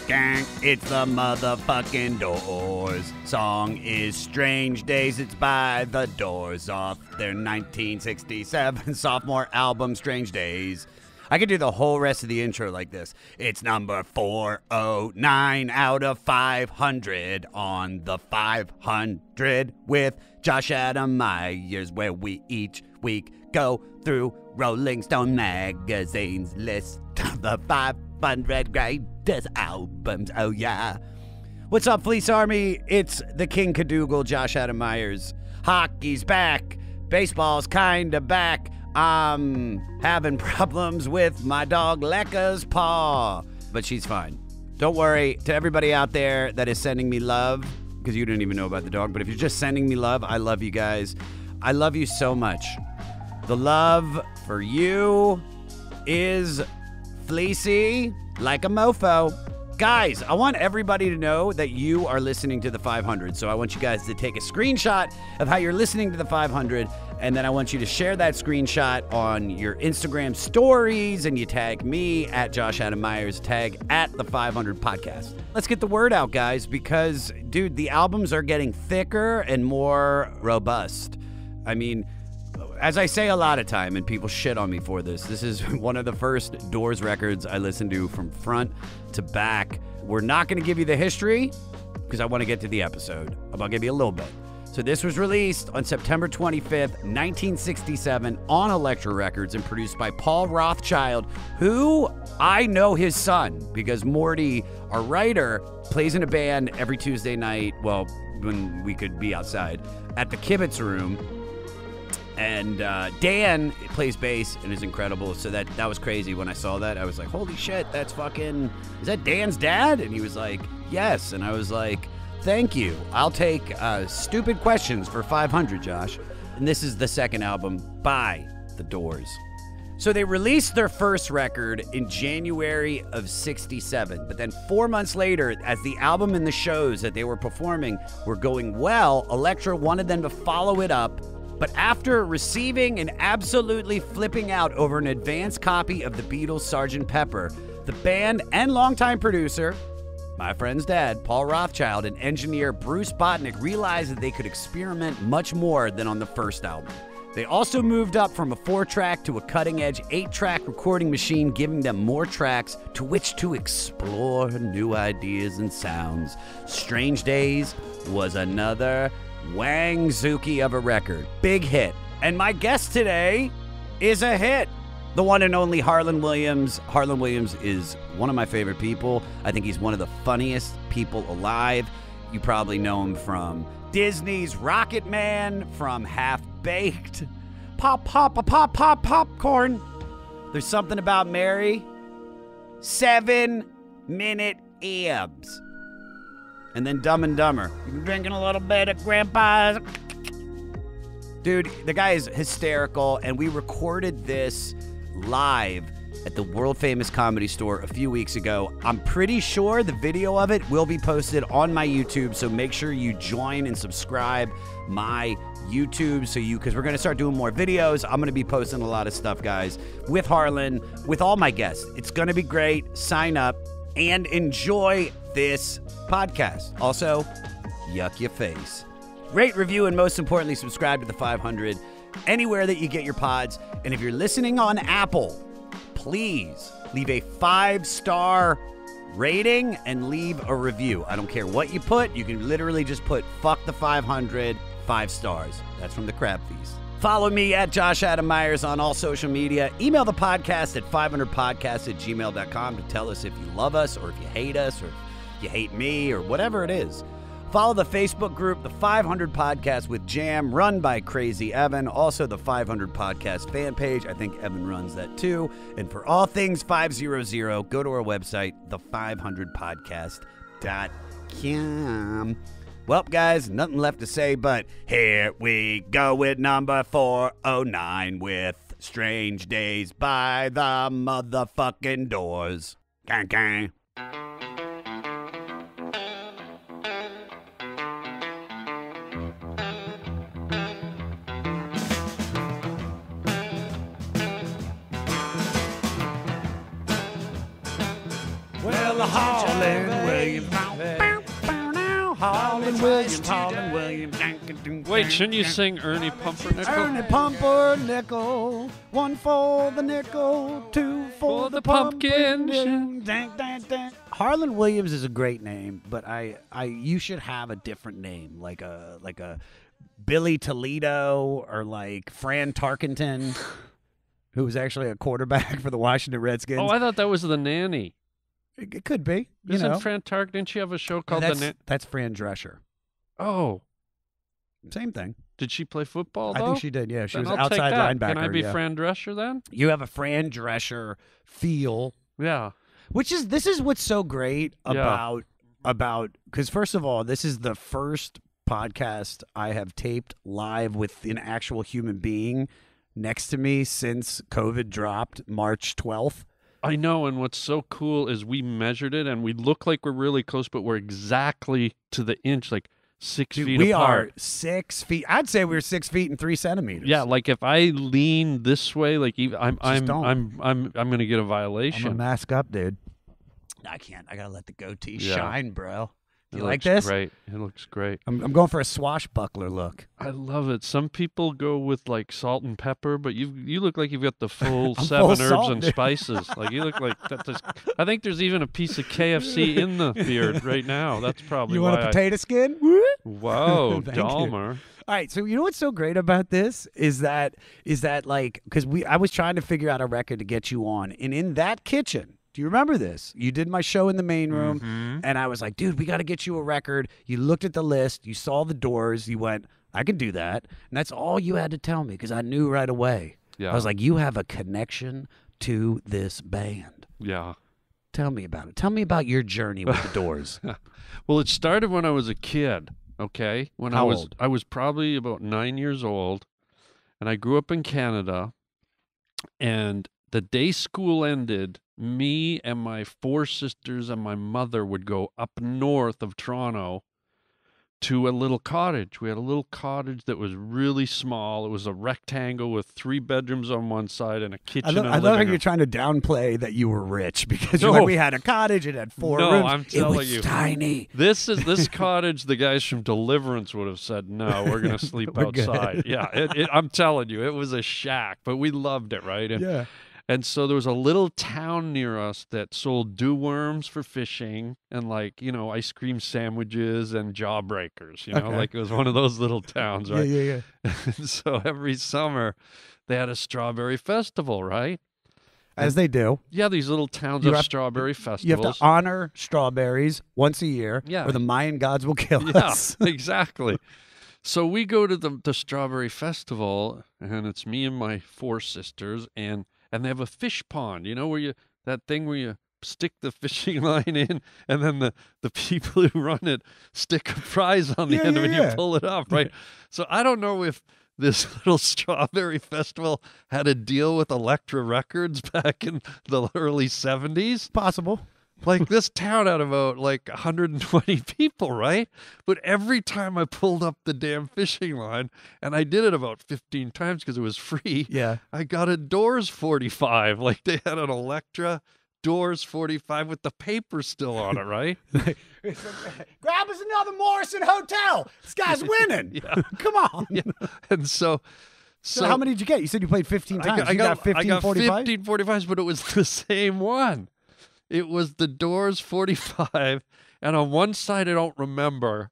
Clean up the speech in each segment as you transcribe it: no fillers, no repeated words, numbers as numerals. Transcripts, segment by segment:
Gang, it's the motherfucking Doors. Song is Strange Days. It's by the Doors off their 1967 sophomore album, Strange Days. I could do the whole rest of the intro like this. It's number 409 out of 500 on the 500 with Josh Adam Myers, where we each week go through Rolling Stone magazine's list of the 500 greatest albums. Oh, yeah. What's up, Fleece Army? It's the King Cadougall, Josh Adam Myers. Hockey's back. Baseball's kinda back. I'm having problems with my dog Lekka's paw, but she's fine. Don't worry. To everybody out there that is sending me love, because you didn't even know about the dog, but if you're just sending me love, I love you guys. I love you so much. The love for you is fleecy like a mofo. Guys, I want everybody to know that you are listening to the 500. So I want you guys to take a screenshot of how you're listening to the 500. And then I want you to share that screenshot on your Instagram stories. And you tag me at Josh Adam Myers, tag at the 500 podcast. Let's get the word out, guys, because, dude, the albums are getting thicker and more robust. I mean, as I say a lot of time, and people shit on me for this, this is one of the first Doors records I listened to from front to back. We're not going to give you the history because I want to get to the episode. I'll give you a little bit. So this was released on September 25th, 1967 on Elektra Records and produced by Paul Rothchild, who I know his son because Morty, our writer, plays in a band every Tuesday night, well, when we could be outside, at the Kibitz Room. And Dan plays bass and is incredible. So that was crazy. When I saw that, I was like, holy shit, that's fucking, is that Dan's dad? And he was like, yes. And I was like, thank you. I'll take stupid questions for 500, Josh. And this is the second album by the Doors. So they released their first record in January of 67. But then 4 months later, as the album and the shows that they were performing were going well, Elektra wanted them to follow it up. But after receiving and absolutely flipping out over an advance copy of the Beatles' Sgt. Pepper, the band and longtime producer, my friend's dad, Paul Rothchild, and engineer Bruce Botnick realized that they could experiment much more than on the first album. They also moved up from a 4-track to a cutting-edge 8-track recording machine, giving them more tracks to which to explore new ideas and sounds. Strange Days was another Wangzuki of a record. Big hit. And my guest today is a hit. The one and only Harland Williams. Harland Williams is one of my favorite people. I think he's one of the funniest people alive. You probably know him from Disney's Rocket Man, from Half Baked, popcorn. There's Something About Mary, 7-Minute Abs. And then Dumb and Dumber. You've been drinking a little bit of Grandpa's. Dude, the guy is hysterical, and we recorded this live at the world-famous Comedy Store a few weeks ago. I'm pretty sure the video of it will be posted on my YouTube, so make sure you join and subscribe my YouTube because we're going to start doing more videos. I'm going to be posting a lot of stuff, guys, with Harlan, with all my guests. It's going to be great. Sign up and enjoy this podcast. Also, yuck your face. Rate, review, and most importantly, subscribe to the 500 anywhere that you get your pods. And if you're listening on Apple, please leave a 5-star rating and leave a review. I don't care what you put. You can literally just put fuck the 500, 5 stars. That's from the Crab Feast. Follow me at Josh Adam Myers on all social media. Email the podcast at 500podcast@gmail.com to tell us if you love us or if you hate us or if you hate me or whatever it is. Follow the Facebook group, The 500 Podcast with Jam, run by Crazy Evan. Also, the 500 Podcast fan page. I think Evan runs that too. And for all things 500, go to our website, the500podcast.com. Well, guys, nothing left to say, but here we go with number 409 with Strange Days by the motherfucking Doors. Gang, gang. Well, Harland Williams. Harland Williams. Harland Williams. Wait, shouldn't you sing Ernie Pumpernickel? Ernie Pumpernickel. One for the nickel, two for the pumpkin. Dang, dang, dang. Harland Williams is a great name, but you should have a different name, like a Billy Toledo or like Fran Tarkenton, who was actually a quarterback for the Washington Redskins. Oh, I thought that was the nanny. It could be. Isn't Fran Tarkenton? Didn't she have a show called That's Fran Drescher. Oh. Same thing. Did she play football, though? I think she did, yeah. She then was I'll outside take that. linebacker. Can I be Fran Drescher then? You have a Fran Drescher feel. Yeah. This is what's so great about because first of all, this is the first podcast I have taped live with an actual human being next to me since COVID dropped March 12th. I know, and what's so cool is we measured it, and we look like we're really close, but we're exactly to the inch, like 6 feet we apart. Are 6 feet. I'd say we're 6 feet and 3 centimeters. Yeah, like if I lean this way, like I'm gonna get a violation. I'm gonna mask up, dude. I can't. I gotta let the goatee shine, bro. You like this? Great. It looks great. I'm going for a swashbuckler look. I love it. Some people go with like salt and pepper, but you look like you've got the full 7 herbs salt, and dude. spices. Like you look like that. I think there's even a piece of KFC in the beard right now. That's probably You why want a potato skin? Whoa, Thank Dahmer. you. All right, so you know what's so great about this is that like because I was trying to figure out a record to get you on, and in that kitchen. Do you remember this? You did my show in the main room, and I was like, dude, we got to get you a record. You looked at the list. You saw the Doors. You went, I can do that. And that's all you had to tell me because I knew right away. Yeah. I was like, you have a connection to this band. Yeah. Tell me about it. Tell me about your journey with the Doors. Well, it started when I was a kid, okay? How old? I was probably about 9 years old, and I grew up in Canada, and the day school ended, me and my 4 sisters and my mother would go up north of Toronto to a little cottage. We had a little cottage that was really small. It was a rectangle with 3 bedrooms on one side and a kitchen. I love how you're trying to downplay that you were rich because you're like, we had a cottage. It had 4 rooms. I'm telling you, tiny. This cottage. The guys from Deliverance would have said, "No, we're going to sleep outside." Yeah, I'm telling you, it was a shack, but we loved it, right? Yeah. And so there was a little town near us that sold dew worms for fishing and ice cream sandwiches and jawbreakers, like it was one of those little towns, right? Yeah. And so every summer they had a strawberry festival, right? As they do. Yeah, these little towns have strawberry festivals. You have to honor strawberries once a year or the Mayan gods will kill us. Yeah, exactly. So we go to the strawberry festival, and it's me and my 4 sisters, and they have a fish pond, where you stick the fishing line in, and then the people who run it stick a prize on the end of it, and you pull it up, right? So I don't know if this little strawberry festival had a deal with Elektra Records back in the early 70s. Possible. Like this town had about 120 people, right? But every time I pulled up the damn fishing line, and I did it about 15 times because it was free, I got a Doors 45. Like they had an Elektra Doors 45 with the paper still on it, right? Grab us another Morrison hotel. This guy's winning. Come on. Yeah. And so how many did you get? You said you played 15 times. I got 15 45? 15 45s, but it was the same one. It was the Doors 45, and on one side I don't remember,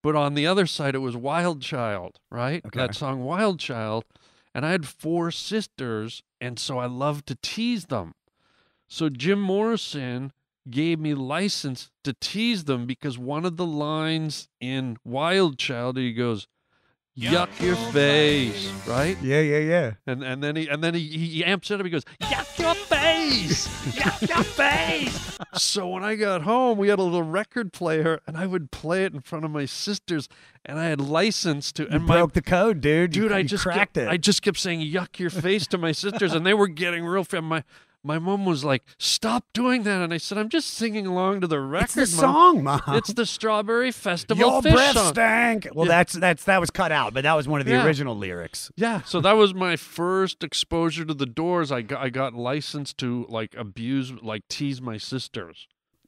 but on the other side it was Wild Child, right? Okay. That song Wild Child, and I had 4 sisters, and so I loved to tease them. So Jim Morrison gave me license to tease them because one of the lines in Wild Child, he goes, "Yuck your face," right? Yeah. And then he amps it up. He goes, "Yuck your face, yuck your face." So when I got home, we had a little record player, and I would play it in front of my sisters, and I had license to. You broke the code, dude. Dude, I just cracked it. I just kept saying "yuck your face" to my sisters, and they were getting real. My mom was like, "Stop doing that," and I said, "I'm just singing along to the record, it's the song, Mom. It's the Strawberry Festival Your fish breath song." stank. Well, that was cut out, but that was one of the original lyrics. Yeah, so that was my first exposure to the Doors. I got licensed to abuse, tease my sisters.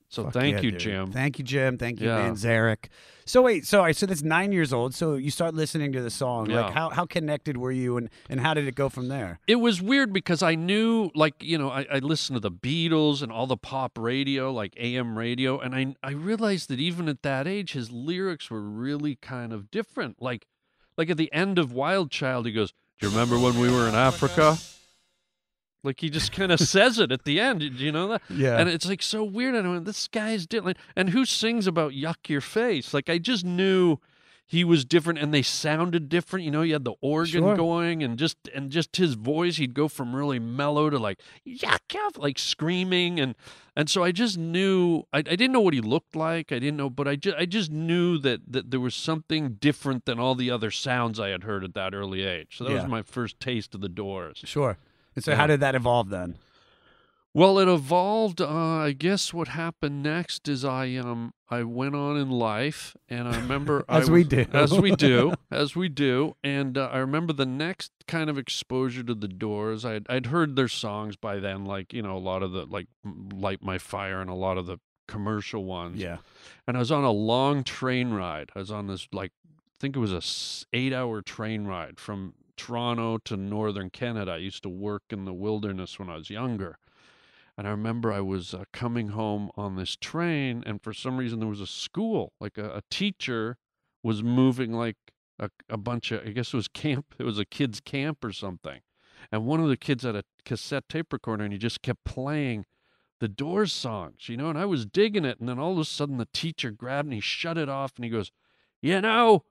So Fuck thank yeah, you, dude. Jim. Thank you, Jim. Thank you, Yeah. man, Zarek. So wait, so that's 9 years old. So you start listening to the song. Yeah. Like, how connected were you, and how did it go from there? It was weird because I knew, like, you know, I listened to the Beatles and all the pop radio, like AM radio, and I realized that even at that age, his lyrics were really kind of different. Like at the end of Wild Child, he goes, "Do you remember when we were in Africa?" Like, he just kind of says it at the end. Do you know that? Yeah. And it's like so weird. I went, this guy's different. And who sings about yuck your face? Like, I just knew he was different, and they sounded different. You know, he had the organ Sure. going, and just his voice, he'd go from really mellow to like yuck, yuck, like screaming, and so I just knew. I didn't know what he looked like. I didn't know, but I just knew that there was something different than all the other sounds I had heard at that early age. So that was my first taste of the Doors. Sure. And so Yeah. how did that evolve then? Well, it evolved. I guess what happened next is I went on in life, and I remember As we do. as we do, and I remember the next kind of exposure to the Doors. I'd heard their songs by then, like, you know, a lot of the like Light My Fire and a lot of the commercial ones. Yeah. And I was on a long train ride. I was on this, like, I think it was a 8-hour train ride from Toronto to northern Canada. I used to work in the wilderness when I was younger. And I remember I was coming home on this train, and for some reason there was a school, like a teacher was moving like a bunch of, I guess it was camp, it was a kid's camp or something. And one of the kids had a cassette tape recorder, and he just kept playing the Doors songs, you know, and I was digging it. And then all of a sudden the teacher grabbed and he shut it off, and he goes, "You know,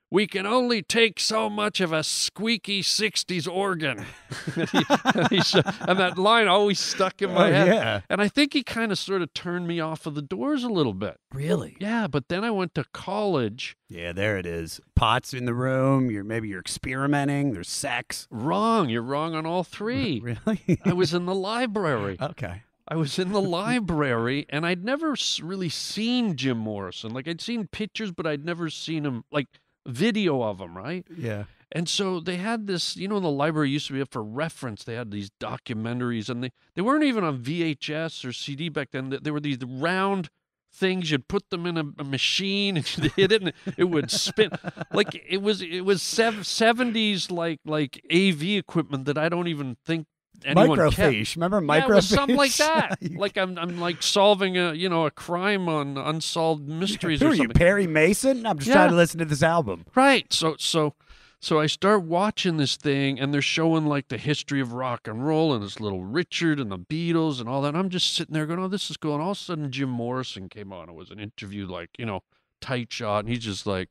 we can only take so much of a squeaky 60s organ." And that line always stuck in my head. Yeah. And I think he kind of sort of turned me off of the Doors a little bit. Really? Yeah, but then I went to college. Yeah, there it is. Pots in the room. Maybe you're experimenting. There's sex. Wrong. You're wrong on all three. Really? I was in the library. Okay. I was in the library, and I'd never really seen Jim Morrison. Like, I'd seen pictures, but I'd never seen him, like, video of him, right? Yeah. And so they had this, you know, in the library used to be up for reference. They had these documentaries, and they weren't even on VHS or CD back then. They were these round things. You'd put them in a machine, and you'd hit it, and it would spin. Like, it was 70s like AV equipment that I don't even think anyone Microfiche. kept. Remember Yeah, microfiche? it was something like that. Like I'm like solving a crime on Unsolved Mysteries Who or are you, something. Perry Mason? I'm just trying to listen to this album. Right. So I start watching this thing, and they're showing like the history of rock and roll, and it's Little Richard and the Beatles and all that. And I'm just sitting there going, "Oh, this is cool." And all of a sudden, Jim Morrison came on. It was an interview, like, you know, tight shot, and he's just like,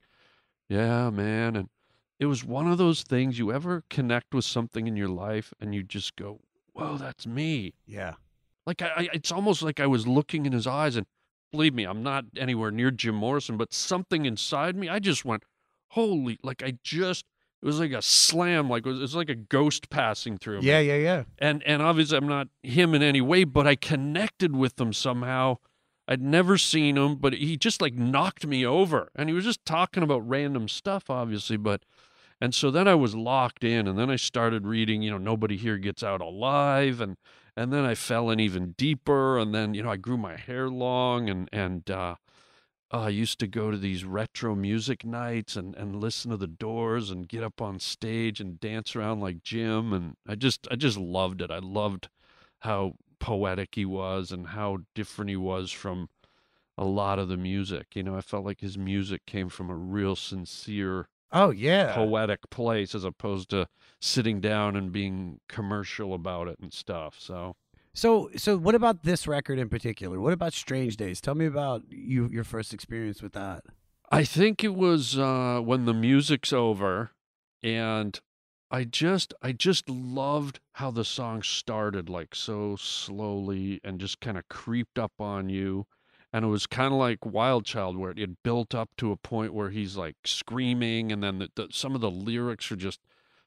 "Yeah, man." And it was one of those things, you ever connect with something in your life, and you just go, "Whoa, that's me." Yeah. Like, it's almost like I was looking in his eyes, and believe me, I'm not anywhere near Jim Morrison, but something inside me, I just went, holy, like it was like a slam, like it was like a ghost passing through me. Yeah. And obviously I'm not him in any way, but I connected with him somehow. I'd never seen him, but he just like knocked me over, and he was just talking about random stuff, obviously, and so then I was locked in, and then I started reading, you know, Nobody Here Gets Out Alive, and then I fell in even deeper, and then, you know, I grew my hair long, and I used to go to these retro music nights and listen to the Doors and get up on stage and dance around like Jim, and I just loved it. I loved how poetic he was and how different he was from a lot of the music. You know, I felt like his music came from a real sincere, Oh, yeah. poetic place, as opposed to sitting down and being commercial about it and stuff. So what about this record in particular? What about Strange Days? Tell me about your first experience with that. I think it was when the music's over, and I just loved how the song started, like so slowly and just kind of creeped up on you. And it was kind of like Wild Child, where it had built up to a point where he's like screaming, and then some of the lyrics are just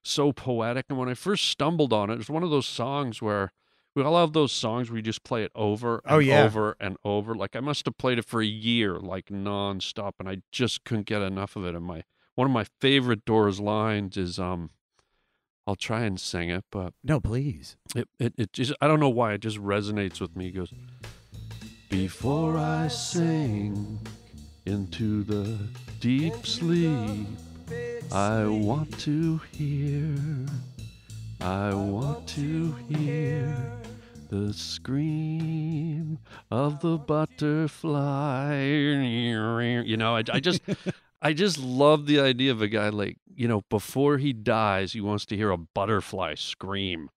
so poetic. And when I first stumbled on it, it was one of those songs where we all have those songs where you just play it over and over and over. Like, I must have played it for a year, like nonstop, and I just couldn't get enough of it. And one of my favorite Doors lines is, I'll try and sing it, but No, please. it just, I don't know why, it just resonates with me. He goes, before I sink into the deep sleep. I want to hear the scream of the butterfly. You know, I just love the idea of a guy like, you know, before he dies, he wants to hear a butterfly scream.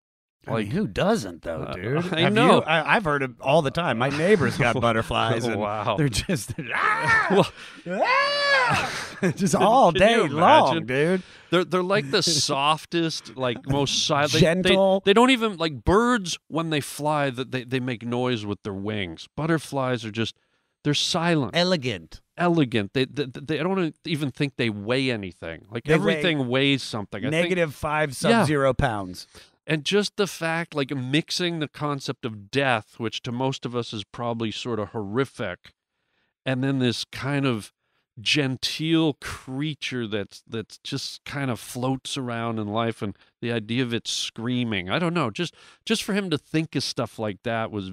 I mean, who doesn't, though, dude? I know. I've heard it all the time. My neighbor's got butterflies. And wow. They're just Well, just all day you long, imagine? dude. They're like the softest, like most silent. Gentle. They don't even, like birds, when they fly, they make noise with their wings. Butterflies are just, they're silent. Elegant. They don't even think they weigh anything. Like They everything weighs something. -5 sub-zero pounds. And just the fact, like mixing the concept of death, which to most of us is probably sort of horrific, and then this kind of genteel creature that's just kind of floats around in life, and the idea of it screaming. I don't know, just for him to think of stuff like that was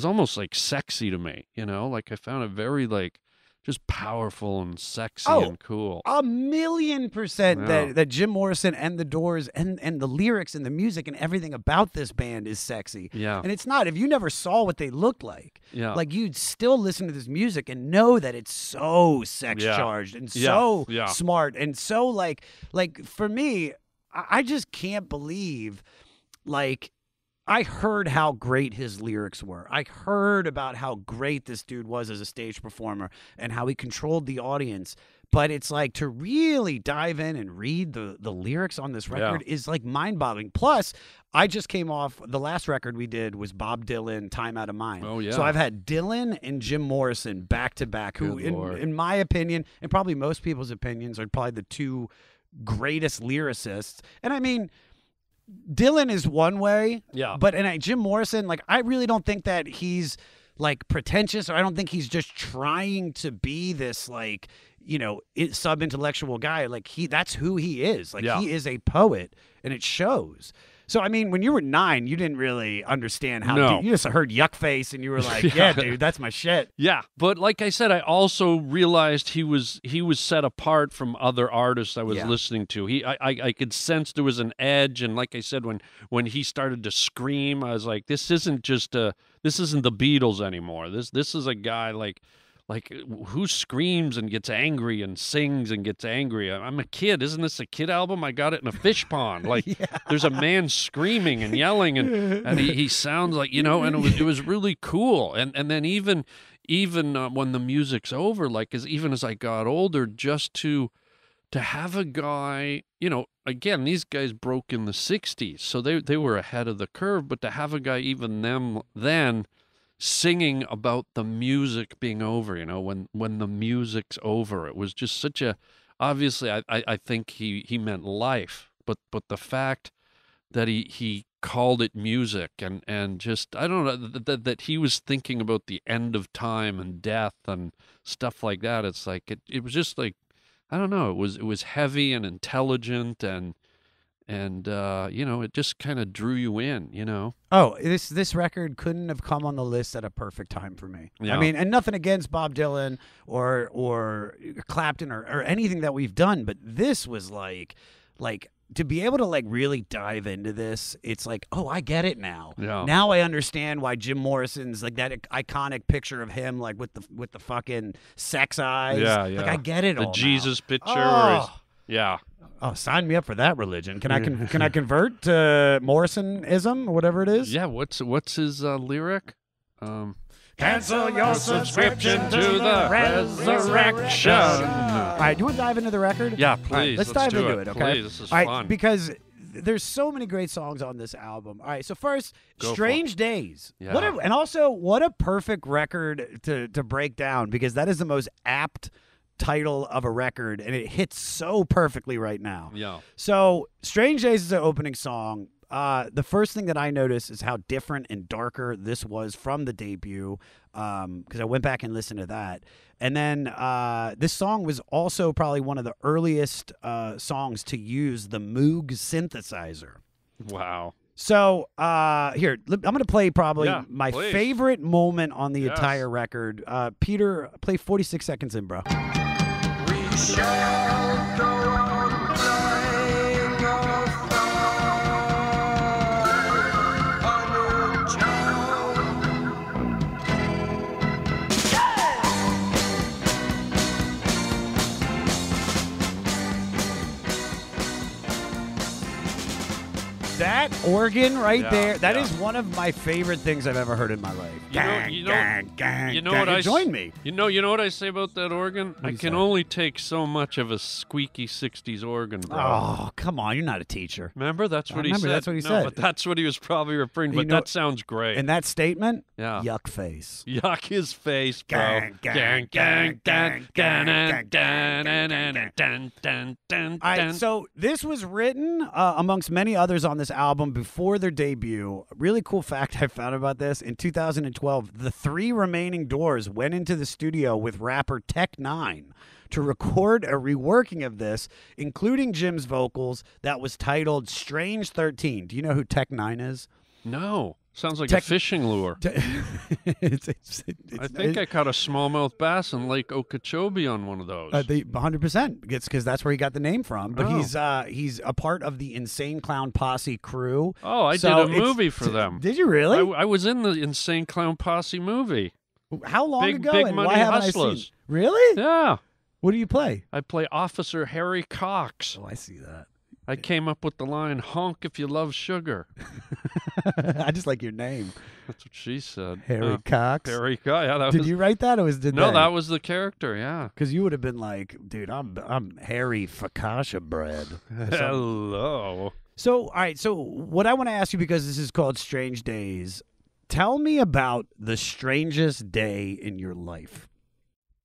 almost like sexy to me, you know? Like I found it very like just powerful and sexy and cool. 1,000,000% Yeah. that Jim Morrison and the Doors and the lyrics and the music and everything about this band is sexy. Yeah. And it's not. If you never saw what they looked like, Yeah. like you'd still listen to this music and know that it's so sex charged and so smart and so like for me, I just can't believe like I heard how great his lyrics were. I heard about how great this dude was as a stage performer and how he controlled the audience. But it's like to really dive in and read the lyrics on this record is like mind-boggling. Plus, I just came off, the last record we did was Bob Dylan, Time Out of Mind. Oh, yeah. So I've had Dylan and Jim Morrison back to back, who in my opinion, and probably most people's opinions, are probably the two greatest lyricists. And I mean, Dylan is one way, but Jim Morrison, like I really don't think that he's like pretentious, or I don't think he's just trying to be this like, you know, sub-intellectual guy. Like that's who he is. Like he is a poet, and it shows. So, I mean, when you were 9, you didn't really understand how deep. You just heard Yuck Face, and you were like, yeah, dude, that's my shit. Yeah, but like I said, I also realized he was set apart from other artists I was listening to. I could sense there was an edge, and like I said, when he started to scream, I was like, this isn't the Beatles anymore. This is a guy like who screams and gets angry and sings and gets angry. I'm a kid. Isn't this a kid album? I got it in a fish pond. Like there's a man screaming and yelling, and he sounds like, you know, and it was really cool. And then even when the music's over, like even as I got older, just to have a guy, you know, again, these guys broke in the 60s, so they were ahead of the curve, but to have a guy even then singing about the music being over, you know, when the music's over, it was just such a, obviously I think he meant life, but the fact that he called it music and just, I don't know, that he was thinking about the end of time and death and stuff like that. It's like it was just like, I don't know, it was heavy and intelligent and you know, it just kind of drew you in, you know. Oh, this record couldn't have come on the list at a perfect time for me. Yeah. I mean, and nothing against Bob Dylan or Clapton or anything that we've done, but this was like to be able to like really dive into this, it's like, oh, I get it now. Yeah. Now I understand why Jim Morrison's like that iconic picture of him like with the fucking sex eyes. Yeah. Like I get it all. The Jesus now. picture. Oh. Yeah. Oh, sign me up for that religion. Can I convert to Morrisonism or whatever it is? Yeah. What's his lyric? Cancel your subscription to the resurrection. All right, do you want to dive into the record? Yeah, All right, please. let's dive do into it, okay? Please, this is All right, fun. because there's so many great songs on this album. All right, so first, Go for Strange Days. Yeah. What a perfect record to break down, because that is the most apt title of a record, and it hits so perfectly right now. Yeah. So Strange Days is the opening song. The first thing that I noticed is how different and darker this was from the debut, because I went back and listened to that. And then this song was also probably one of the earliest songs to use the Moog synthesizer. Wow. So here, I'm going to play probably Yeah, my please. favorite moment on the Yes. entire record. Peter, play 46 seconds in, bro. We shall go on flying That organ right Yeah, there, that yeah. is one of my favorite things I've ever heard in my life. You know what I Join me. You know what I say about that organ? do I you can say? only take so much of a squeaky 60s organ, bro. Oh, come on. You're not a teacher. Remember? That's what he remember, said. that's what he no, said. But that's what he was probably referring to. You But know- that sounds great. And that statement, yeah. yuck face. Yuck his face, bro. Gang, gang, gang, gang, gang, gang, gang. All right, so this was written amongst many others on this album before their debut. A really cool fact I found about this, in 2012, the 3 remaining Doors went into the studio with rapper Tech-9 to record a reworking of this, including Jim's vocals, that was titled Strange 13. Do you know who Tech-9 is? No. Sounds like Tech- a fishing lure. I think I caught a smallmouth bass in Lake Okeechobee on one of those. 100%. It's because that's where he got the name from. But Oh. he's a part of the Insane Clown Posse crew. Oh, I So did a it's- movie for them. Did you really? I was in the Insane Clown Posse movie. How long Big- ago? Big and Money why haven't I Hustlers. seen? Really? Yeah. What do you play? I play Officer Harry Cox. Oh, I see that. I came up with the line, honk if you love sugar. I just like your name, That's what she said. Harry Cox. Harry Cox. Yeah, that Did was, you write that, or did No, they? that was the character, yeah. Because you would have been like, dude, I'm Harry Fakasha bread. Hello. So, all right. So, what I want to ask you, because this is called Strange Days, tell me about the strangest day in your life.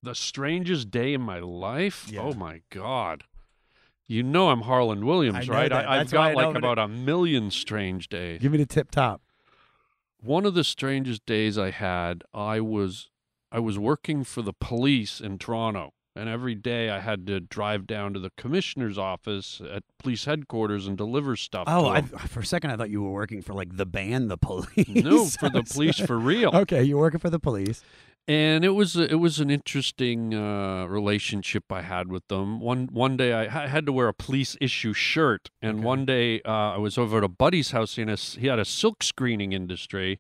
The strangest day in my life? Yeah. Oh, my God. You know I'm Harland Williams, I know right? that. I've That's why I got know, like but about a million strange days. Give me the tip top. One of the strangest days I had, I was working for the police in Toronto, and every day I had to drive down to the commissioner's office at police headquarters and deliver stuff. Oh, to him. for a second I thought you were working for like the band, the police. No, for the police for real. Okay, you're working for the police. And it was an interesting relationship I had with them. One day I had to wear a police issue shirt, and Okay. one day I was over at a buddy's house. He had a silk screening industry,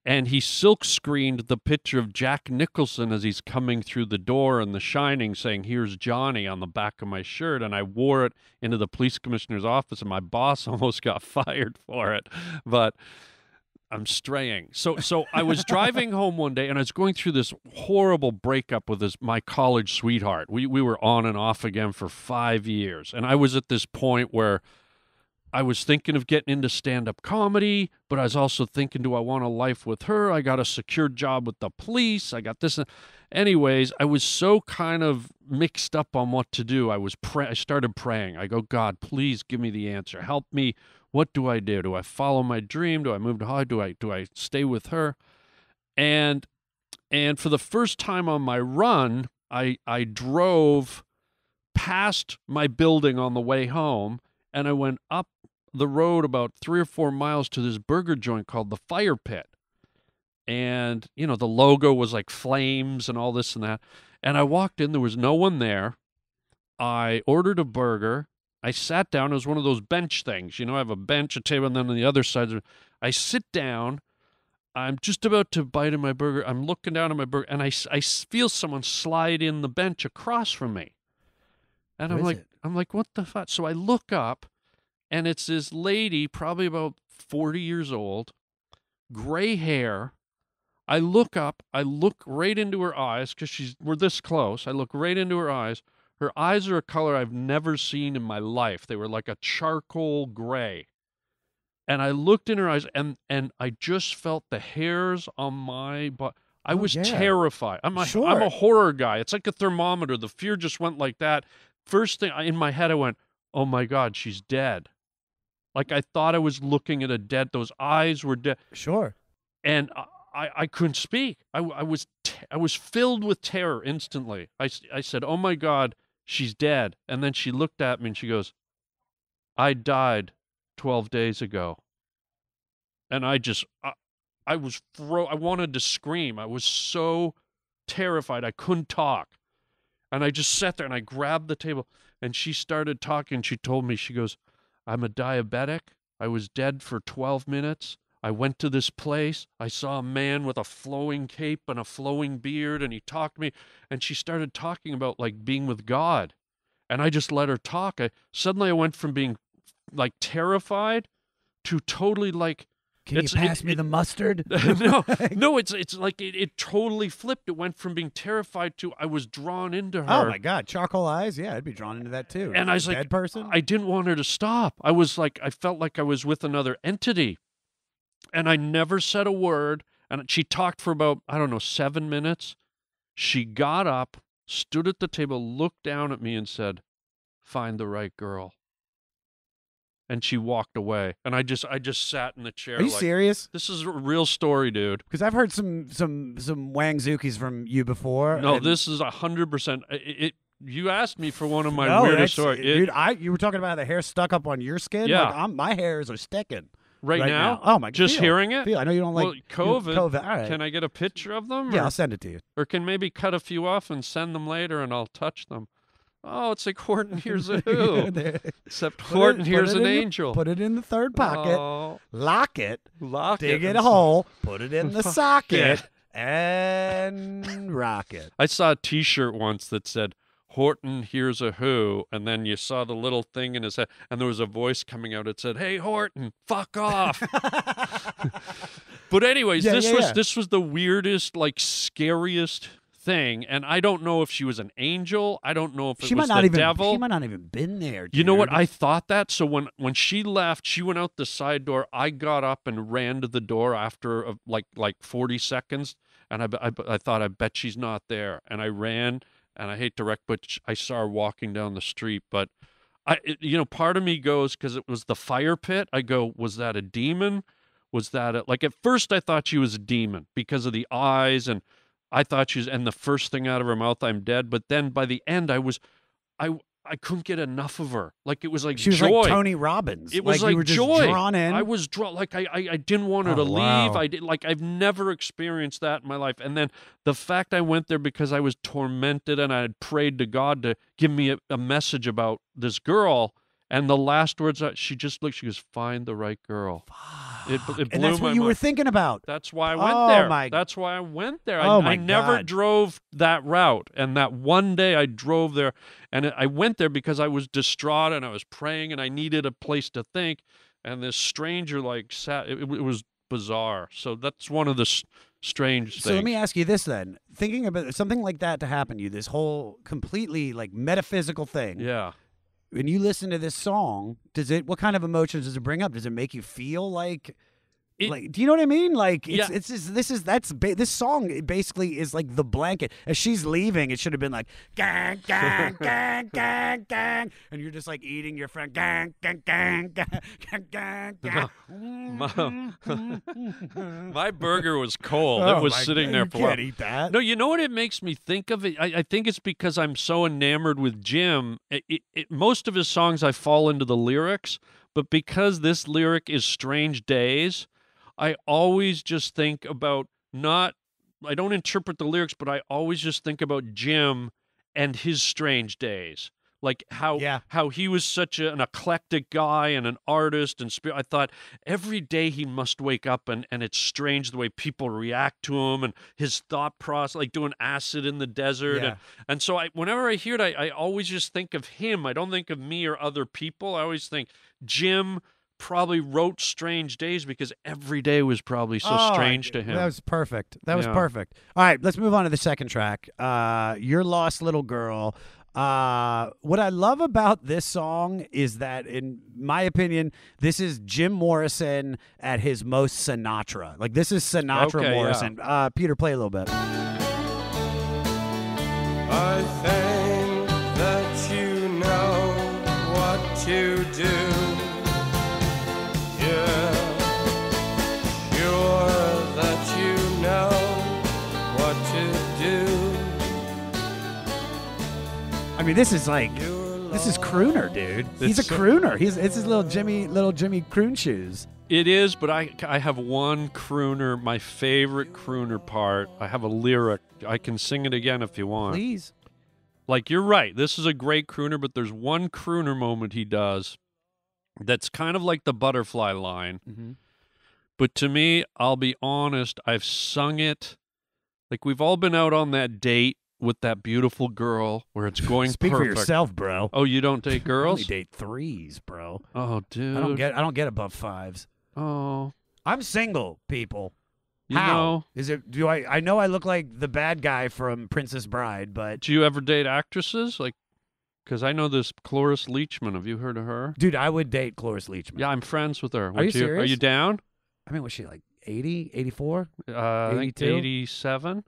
and he silk screened the picture of Jack Nicholson as he's coming through the door in The Shining, saying "Here's Johnny" on the back of my shirt, and I wore it into the police commissioner's office, and my boss almost got fired for it, but. I'm straying. So I was driving home one day, and I was going through this horrible breakup with my college sweetheart. We were on and off again for 5 years, and I was at this point where I was thinking of getting into stand-up comedy, but I was also thinking, do I want a life with her? I got a secure job with the police. I got this. Anyways, I was so kind of mixed up on what to do. I started praying. I go, God, please give me the answer. Help me. What do I do? Do I follow my dream? Do I move to Hollywood? Do I stay with her? And for the first time on my run, I drove past my building on the way home, and I went up the road about 3 or 4 miles to this burger joint called the Fire Pit. And, you know, the logo was like flames and all this and that. And I walked in, there was no one there. I ordered a burger. I sat down. It was one of those bench things. You know, I have a bench, a table, and then on the other side, I sit down. I'm just about to bite in my burger. I'm looking down at my burger, and I feel someone slide in the bench across from me. And Who is it? I'm like, what the fuck? So I look up, and it's this lady, probably about 40 years old, gray hair. I look up. I look right into her eyes because we're this close. I look right into her eyes. Her eyes are a color I've never seen in my life. They were like a charcoal gray. And I looked in her eyes, and I just felt the hairs on my butt. I was yeah. terrified. I'm Sure. a horror guy. It's like a thermometer. The fear just went like that. First thing in my head, I went, oh my God, she's dead. Like I thought I was looking at a dead, those eyes were dead. Sure. And I couldn't speak. I was filled with terror instantly. I said, oh my God, she's dead. And then she looked at me and she goes, I died 12 days ago. and I wanted to scream. I was so terrified. I couldn't talk. And I just sat there and I grabbed the table and she started talking. She told me, she goes, I'm a diabetic. I was dead for 12 minutes. I went to this place. I saw a man with a flowing cape and a flowing beard, and he talked to me. And she started talking about like being with God. And I just let her talk. Suddenly I went from being like terrified to totally like, Can you pass me the mustard? no, it's like it totally flipped. It went from being terrified to I was drawn into her. Oh my God, charcoal eyes? Yeah, I'd be drawn into that too. And I was like, dead person? I didn't want her to stop. I was like, I felt like I was with another entity. And I never said a word. And she talked for about, I don't know, 7 minutes. She got up, stood at the table, looked down at me and said, find the right girl. And she walked away. And I just sat in the chair. Are you serious? This is a real story, dude. Because I've heard some wangzookies from you before. No, this is 100%. You asked me for one of my No, weirdest stories. Dude, you were talking about the hair stuck up on your skin? Yeah. Like, my hairs are sticking. Right now? Oh, my God. Just hearing it? I know you don't like well, COVID. All right. Can I get a picture of them? Yeah, I'll send it to you. Or can maybe cut a few off and send them later and I'll touch them. Oh, it's like Horton Hears a Who. Except Horton Hears an Angel. Put it in the third pocket. Oh. Lock it. Lock dig it. a hole. Put it in the socket. And rock it. I saw a T-shirt once that said, Horton Hears a Who, and then you saw the little thing in his head, and there was a voice coming out that said, hey, Horton, fuck off. But anyways, this was the weirdest, like, scariest thing, and I don't know if she was an angel. I don't know if it was the devil. She might not even been there, dude. You know what? I thought that. So when she left, she went out the side door. I got up and ran to the door after like 40 seconds, and I thought, I bet she's not there. And I ran, and I hate to wreck, but I saw her walking down the street. But part of me goes, because it was the fire pit, I go, was that a demon? Was that like at first I thought she was a demon because of the eyes, and I thought she was, and the first thing out of her mouth, I'm dead. But then by the end, I couldn't get enough of her. Like, it was like she was joy. Like Tony Robbins. It was like you were just joy. Drawn in. I was drawn. Like I didn't want her to leave. Wow. I've never experienced that in my life. And then the fact I went there because I was tormented and I had prayed to God to give me a message about this girl. And the last words, she just looked. She goes, "Find the right girl." It blew and that's what you were thinking about. That's why I went there. My. That's why I went there. I never drove that route. And that one day I drove there, and I went there because I was distraught and I was praying and I needed a place to think. And this stranger sat. It was bizarre. So that's one of the strange things. So let me ask you this then: thinking about something like that to happen to you, this whole completely metaphysical thing. Yeah. When you listen to this song, what kind of emotions does it bring up? Does it make you feel like do you know what I mean? Like, this song basically is like the blanket. As she's leaving, it should have been like, gang, gang, gang, gang, gang. And you're just like eating your friend, gang, gang, gang, gang, gang, gang. My burger was cold. It was sitting there for a while. You can't eat that. No, you know what it makes me think of? I think it's because I'm so enamored with Jim. Most of his songs, I fall into the lyrics, but because this lyric is Strange Days, I always just think about I don't interpret the lyrics, but I always just think about Jim and his strange days. Like how he was such an eclectic guy and an artist and spirit. I thought every day he must wake up and it's strange the way people react to him and his thought process, like doing acid in the desert. Yeah. And so whenever I hear it, I always just think of him. I don't think of me or other people. I always think Jim probably wrote Strange Days because every day was probably so strange to him. That was perfect. That was perfect. All right, let's move on to the second track. Your Lost Little Girl. What I love about this song is that, in my opinion, this is Jim Morrison at his most Sinatra. Like, this is Sinatra Morrison. Yeah. Peter, play a little bit. I think that you know what to do. Yeah, sure that you know what to do. I mean, this is crooner, dude. He's a crooner. It's his little Jimmy croon shoes. It is, but I have one crooner, my favorite crooner part. I have a lyric. I can sing it again if you want. Please. Like, you're right. This is a great crooner, but there's one crooner moment he does that's kind of like the butterfly line. Mm-hmm. But to me, I'll be honest, I've sung it. Like, we've all been out on that date with that beautiful girl where it's going Speak perfect. for yourself, bro. Oh, you don't date I girls? only date 3s, bro. Oh, dude. I don't get above 5s. Oh. I'm single, people. You How? know. Is it? Do I know I look like the bad guy from Princess Bride, but Do you ever date actresses? Like, because I know this Cloris Leachman. Have you heard of her? dude, I would date Cloris Leachman. Yeah, I'm friends with her. Are you serious? Are you down? I mean, was she like 80, 84? I think 82? 87.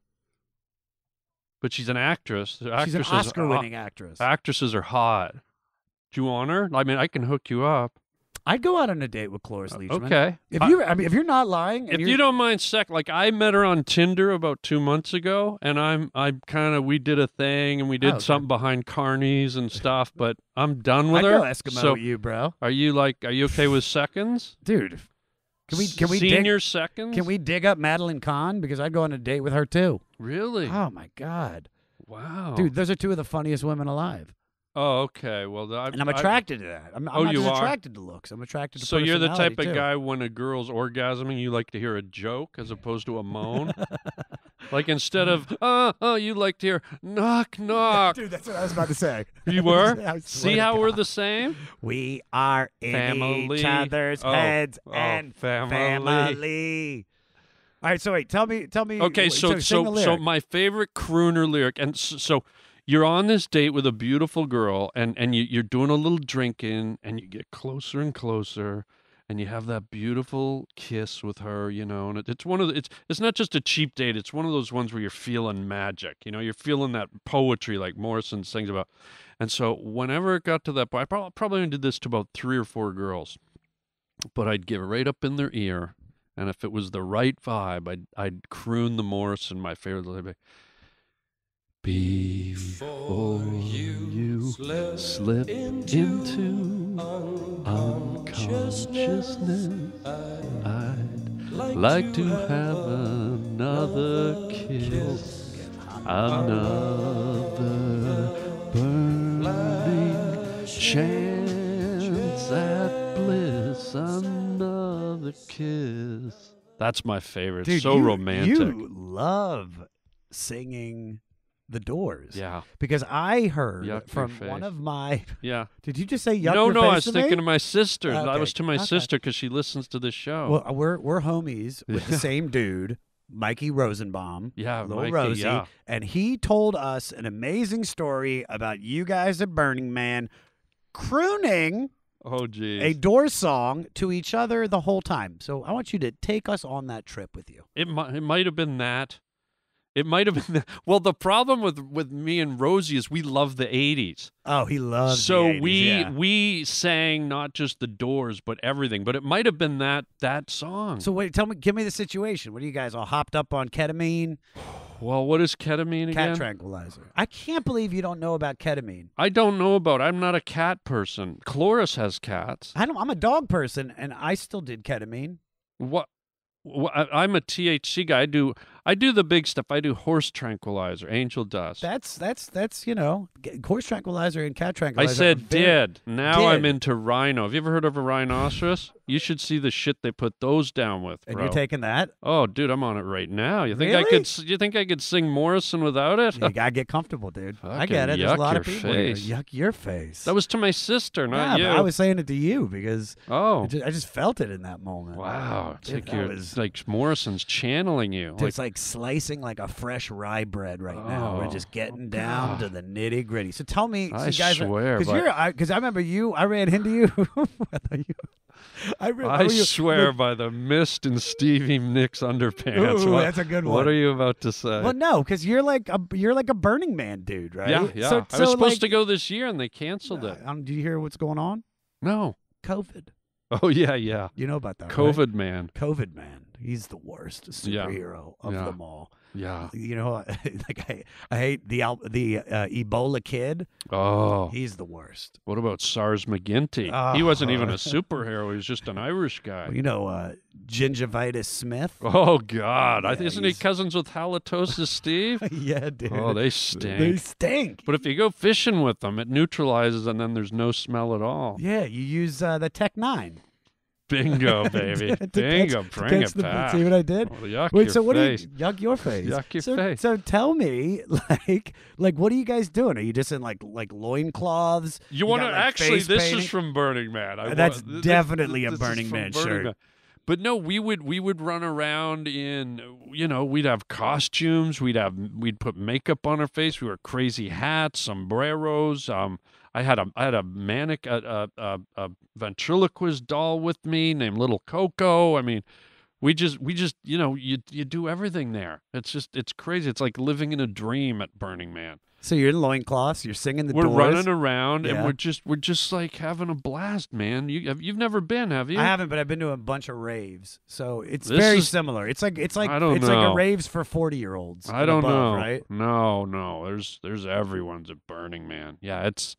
But she's an actress. She's an Actresses- Oscar-winning actress. Actresses are hot. Do you want her? I mean, I can hook you up. I'd go out on a date with Cloris Leachman. Okay. If you're not lying, and If you don't mind like I met her on Tinder about 2 months ago, and we did a thing, and we did something behind Carney's and stuff, but I'm done with I'd her. go Eskimo So with you, bro. are you okay with seconds? Dude, can we senior seconds? Can we dig up Madeline Kahn, because I'd go on a date with her too. Really? Oh my god, Wow. dude, those are 2 of the funniest women alive. Oh, okay. Well, And I'm attracted to that. I'm not you just are? attracted to looks. I'm attracted to So you're the type personality, of too. guy when a girl's orgasming, you like to hear a joke as opposed to a moan? Like instead of, you like to hear, knock, knock. Dude, that's what I was about to say. You were? I swear See to how we're God. the same? We are in Family. each other's heads and family. All right, so wait, tell me. Okay, sing the so lyric. my favorite crooner lyric, and so you're on this date with a beautiful girl, and you're doing a little drinking, and you get closer and closer, and you have that beautiful kiss with her, and it's one of it's not just a cheap date, it's one of those ones where you're feeling magic, you're feeling that poetry like Morrison sings about. And so whenever it got to that point, I probably only did this to about 3 or 4 girls, but I'd get right up in their ear, and if it was the right vibe, I'd croon the Morrison, my favorite lyric. Before you slip into unconsciousness, I'd like to have another kiss, another burning chance at bliss, another kiss. That's my favorite. Dude, so romantic. You love singing The Doors. Yeah. Because I heard Yuck from your face. one of my... Yeah. Did you just say yuck No, your face I was to thinking me? of my sister. I Okay, was to my okay. sister because she listens to this show. Well, we're homies with the same dude, Mikey Rosenbaum. Yeah, Little Mikey, Rosie. yeah. And he told us an amazing story about you guys at Burning Man crooning Oh, geez. a Doors song to each other the whole time. So I want you to take us on that trip with you. It might have been that. It might have been that. Well, the problem with me and Rosie is we love the 80s. Oh, he loves So the 80s, we sang not just the Doors, but everything. But it might have been that song. So wait, give me the situation. What are you guys all hopped up on ketamine? Well, what is ketamine again? Cat tranquilizer. I can't believe you don't know about ketamine. I don't know about it. I'm not a cat person. Cloris has cats. I'm a dog person, and I still did ketamine. What? I'm a THC guy. I do the big stuff. I do horse tranquilizer, angel dust. That's horse tranquilizer and cat tranquilizer. I said did. Now I'm Did. into rhino. Have you ever heard of a rhinoceros? You should see the shit they put those down with, And bro. you're taking that? Oh, dude, I'm on it right now. You think Really? You think I could sing Morrison without it? You gotta get comfortable, dude. I Fucking get it. There's a yuck lot of your people face. here. Yuck your face. That was to my sister, not you. But I was saying it to you because Oh, I just felt it in that moment. wow. It's Dude, like that you're was- like Morrison's channeling you. Dude, it's like slicing like a fresh rye bread right now. We're Oh, just getting down to the nitty gritty. So tell me, so I you guys swear, because I remember you. I ran into you. I swear by the mist in Stevie Nicks underpants. Ooh, What- that's a good What one. are you about to say? Well, no, because you're like a Burning Man dude, right? Yeah. So, I was supposed like, to go this year and they canceled it. Do you hear what's going on? No. COVID. Oh yeah. You know about that, right? COVID man. COVID man. He's the worst superhero of Yeah. them all. Yeah. You know, like I hate the Ebola kid. Oh. He's the worst. What about SARS McGinty? Oh. He wasn't even a superhero. He was just an Irish guy. Well, you know, Gingivitis Smith. Oh, God. Yeah, Isn't he he's- cousins with halitosis Steve? Yeah, dude. Oh, they stink. They stink. But if you go fishing with them, it neutralizes and then there's no smell at all. Yeah, you use the Tech 9. Bingo, baby. To Bingo. catch- to Bring catch it the- back. See what I did? Oh, yuck Wait, your so what face. do you yuck your face? Yuck your so, face. So tell me, like, what are you guys doing? Are you just in like loincloths? You want to got, like, actually? face This painting? is from Burning Man. That's definitely a Burning is from Man Burning shirt. Man. But no, we would run around in, we'd have costumes, we'd put makeup on our face, we wore crazy hats, sombreros. I had a ventriloquist doll with me named Little Coco. I mean, we just you do everything there. It's crazy. It's like living in a dream at Burning Man. So you're in loincloths. You're singing the We're Doors. running around Yeah. and we're just like having a blast, man. You've never been, have you? I haven't, but I've been to a bunch of raves, so it's This very is- similar. It's like I don't it's like a know. raves for 40-year-olds. I don't know. Right? No. There's everyone's at Burning Man. Yeah, it's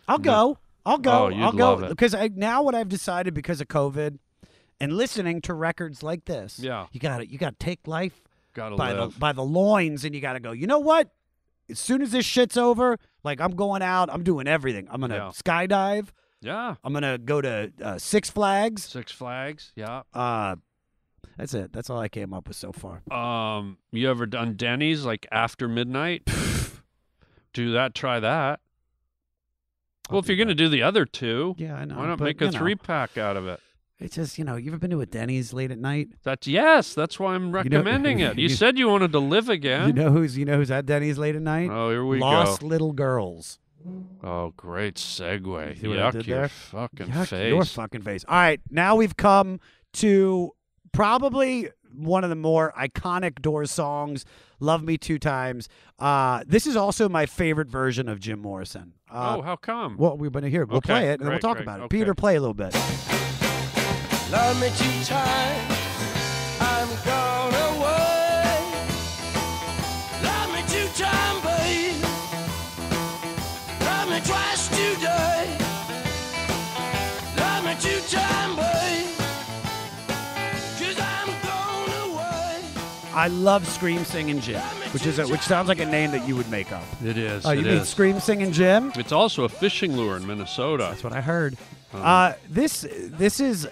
I'll go. I'll go. Oh, you'd I'll go love it. because now what I've decided because of COVID and listening to records like this. Yeah. You got to take life gotta by live. the loins, and you got to go. You know what? As soon as this shit's over, like I'm going out. I'm doing everything. I'm gonna Yeah. skydive. Yeah. I'm gonna go to Six Flags. Six Flags. Yeah. That's it. That's all I came up with so far. You ever done Denny's like after midnight? Do that. Try that. Well, if do you're gonna that. do the other two, Yeah, I know. why not but, make a you know, 3-pack out of it? It's just, you ever been to a Denny's late at night? That's why I'm recommending it. You said you wanted to live again. You know who's at Denny's late at night? Oh, here we Lost go. little girls. Oh, great segue. You see what I did Yuck your there? fucking Yuck face. your fucking face. All right, now we've come to probably one of the more iconic Doors songs, Love Me Two Times. This is also my favorite version of Jim Morrison. How come? Well, we're going to hear it. We'll Okay, play it, and then we'll great, talk great, about it. okay. Peter, play a little bit. Love me 2 times, I'm gone away. Love me 2 times, babe. Love me twice today. Love me 2 times, babe. 'Cause I'm gone away. I love Scream Singing Jim, which sounds like a name that you would make up. It is. Oh, you it mean is. Scream Singing Jim? It's also a fishing lure in Minnesota. That's what I heard. This is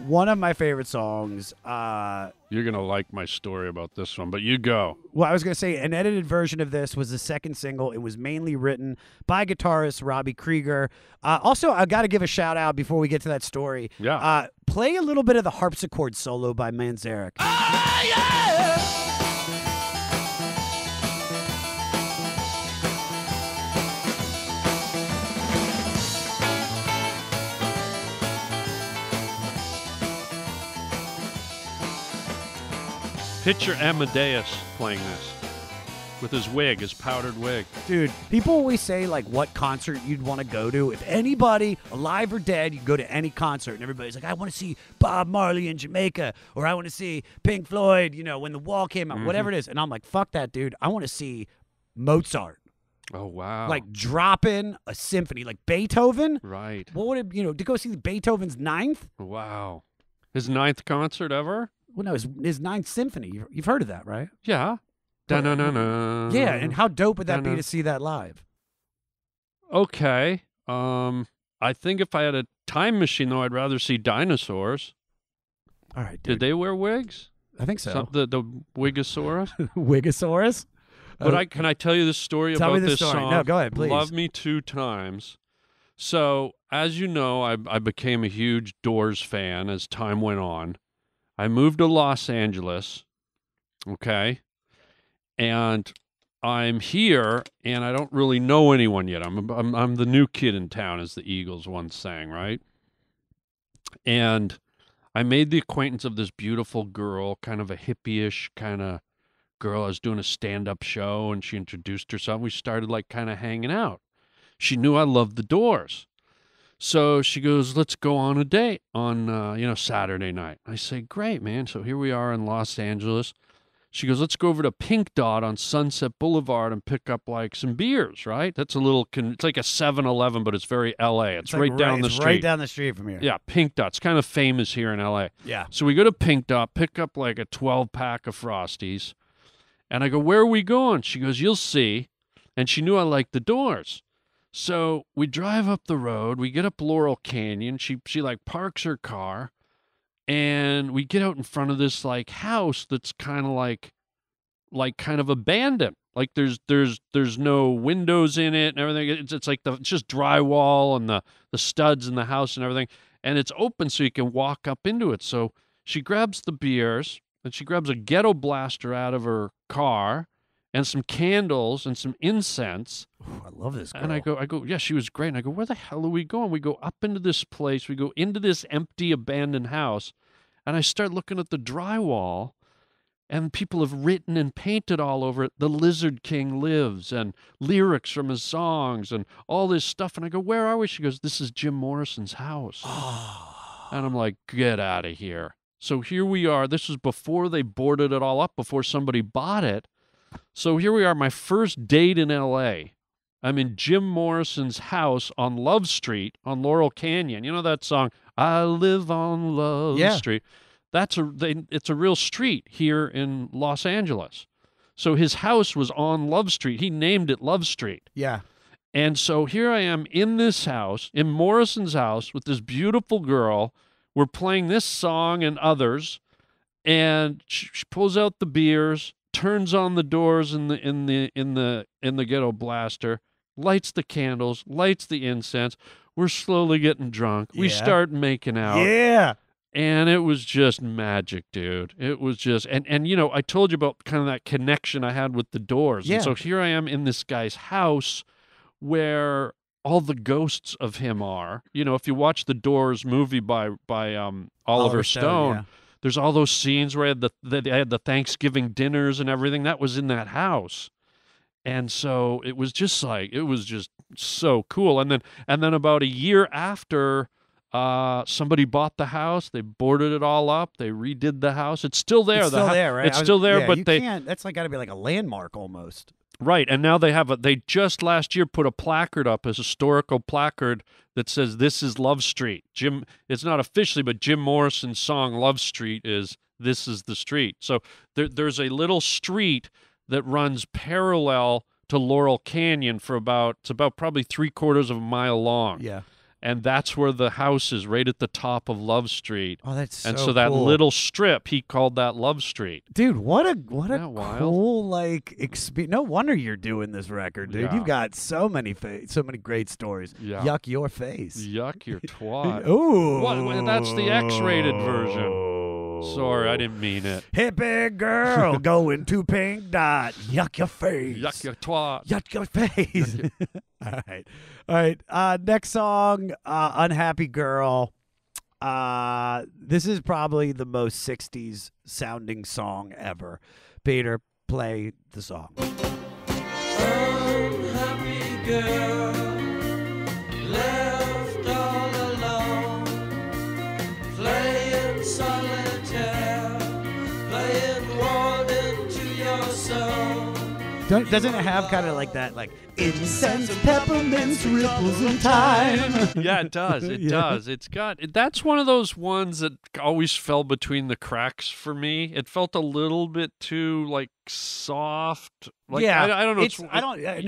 one of my favorite songs. You're going to like my story about this one, but you go. Well, I was going to say an edited version of this was the second single. It was mainly written by guitarist Robbie Krieger. Also, I got to give a shout out before we get to that story. Yeah. Play a little bit of the harpsichord solo by Manzarek. Oh, yeah. Picture Amadeus playing this with his wig, his powdered wig. Dude, people always say, like, what concert you'd want to go to. If anybody, alive or dead, you go to any concert, and everybody's like, I want to see Bob Marley in Jamaica, or I want to see Pink Floyd, when The Wall came out, whatever it is. And I'm like, fuck that, dude. I want to see Mozart. Oh, wow. Like, dropping a symphony. Like, Beethoven. Right. What would it, to go see Beethoven's ninth? Wow. His 9th concert ever? Well, no, his ninth symphony. You've heard of that, right? Yeah. Da-na-na-na. Yeah, and how dope would that be Dun-dun. to see that live? Okay. I think if I had a time machine, though, I'd rather see dinosaurs. All right, Did dude. they wear wigs? I think so. The Wigosaurus? Wigosaurus? But can I tell you this story Tell about me the this story. song? No, go ahead, please. Love Me 2 times. So, as you know, I became a huge Doors fan as time went on. I moved to Los Angeles, okay? And I'm here, and I don't really know anyone yet. I'm the new kid in town, as the Eagles once sang, right? And I made the acquaintance of this beautiful girl, kind of a hippie-ish kind of girl. I was doing a stand-up show, and she introduced herself. We started, like, kind of hanging out. She knew I loved the Doors. So she goes, let's go on a date on, Saturday night. I say, great, man. So here we are in Los Angeles. she goes, let's go over to Pink Dot on Sunset Boulevard and pick up like some beers, right? That's a little, it's like a 7-Eleven, but it's very L.A. It's right down the street. Right down the street from here. Yeah, Pink Dot. It's kind of famous here in L.A. Yeah. So we go to Pink Dot, pick up like a 12-pack of Frosties, and I go, where are we going? She goes, you'll see. And she knew I liked the Doors. So we drive up the road. We get up Laurel Canyon. She like parks her car, and we get out in front of this like house that's kind of like kind of abandoned. Like there's no windows in it and everything. It's like it's just drywall and the studs in the house and everything. And it's open so you can walk up into it. So she grabs the beers and she grabs a ghetto blaster out of her car and some candles and some incense. Ooh, I love this girl. And I go, yeah, she was great. And I go, where the hell are we going? We go up into this place. We go into this empty, abandoned house. And I start looking at the drywall, and people have written and painted all over it, "The Lizard King Lives," and lyrics from his songs and all this stuff. And I go, where are we? She goes, this is Jim Morrison's house. And I'm like, get out of here. So here we are. This was before they boarded it all up, before somebody bought it. So here we are, my first date in L.A. I'm in Jim Morrison's house on Love Street on Laurel Canyon. You know that song, I Live on Love Street? It's a real street here in Los Angeles. So his house was on Love Street. He named it Love Street. Yeah. And so here I am in this house, in Morrison's house, with this beautiful girl. We're playing this song and others, and she pulls out the beers, turns on the Doors in the ghetto blaster, lights the candles, lights the incense. We're slowly getting drunk. We start making out. Yeah. And it was just magic, dude. It was just, and you know, I told you about kind of that connection I had with the Doors. Yeah. And so here I am in this guy's house where all the ghosts of him are. You know, if you watch the Doors movie by Oliver Stone, yeah. There's all those scenes where they had the Thanksgiving dinners and everything. That was in that house. And so it was just so cool. And then about a year after, somebody bought the house. They boarded it all up. They redid the house. It's still there. It's still there, right? It's still there, yeah, but you can't. That's like got to be like a landmark almost. Right, and now they just last year put a placard up, a historical placard that says this is Love Street. It's not officially, but Jim Morrison's song Love Street is This Is the Street. So there's a little street that runs parallel to Laurel Canyon it's about probably 3/4 of a mile long. Yeah. And that's where the house is, right at the top of Love Street. Oh, that's so And so that cool. little strip, he called that Love Street. Dude, what a wild? cool like experience. No wonder you're doing this record, dude. Yeah. You've got so many great stories. Yeah. Yuck your face. Yuck your twat. Ooh. What? That's the X-rated version. Sorry, I didn't mean it. Hippie girl going to Pink Dot. Yuck your face. Yuck your twat. Yuck your face. All right. Next song, Unhappy Girl. This is probably the most 60s sounding song ever. Peter, play the song. Unhappy girl, left all alone, playing solitaire, playing warden to your soul. Doesn't it have kind of like that, like incense, peppermints, ripples in time? Yeah, it does. It does. That's one of those ones that always fell between the cracks for me. It felt a little bit too like soft. Like, yeah, I don't know.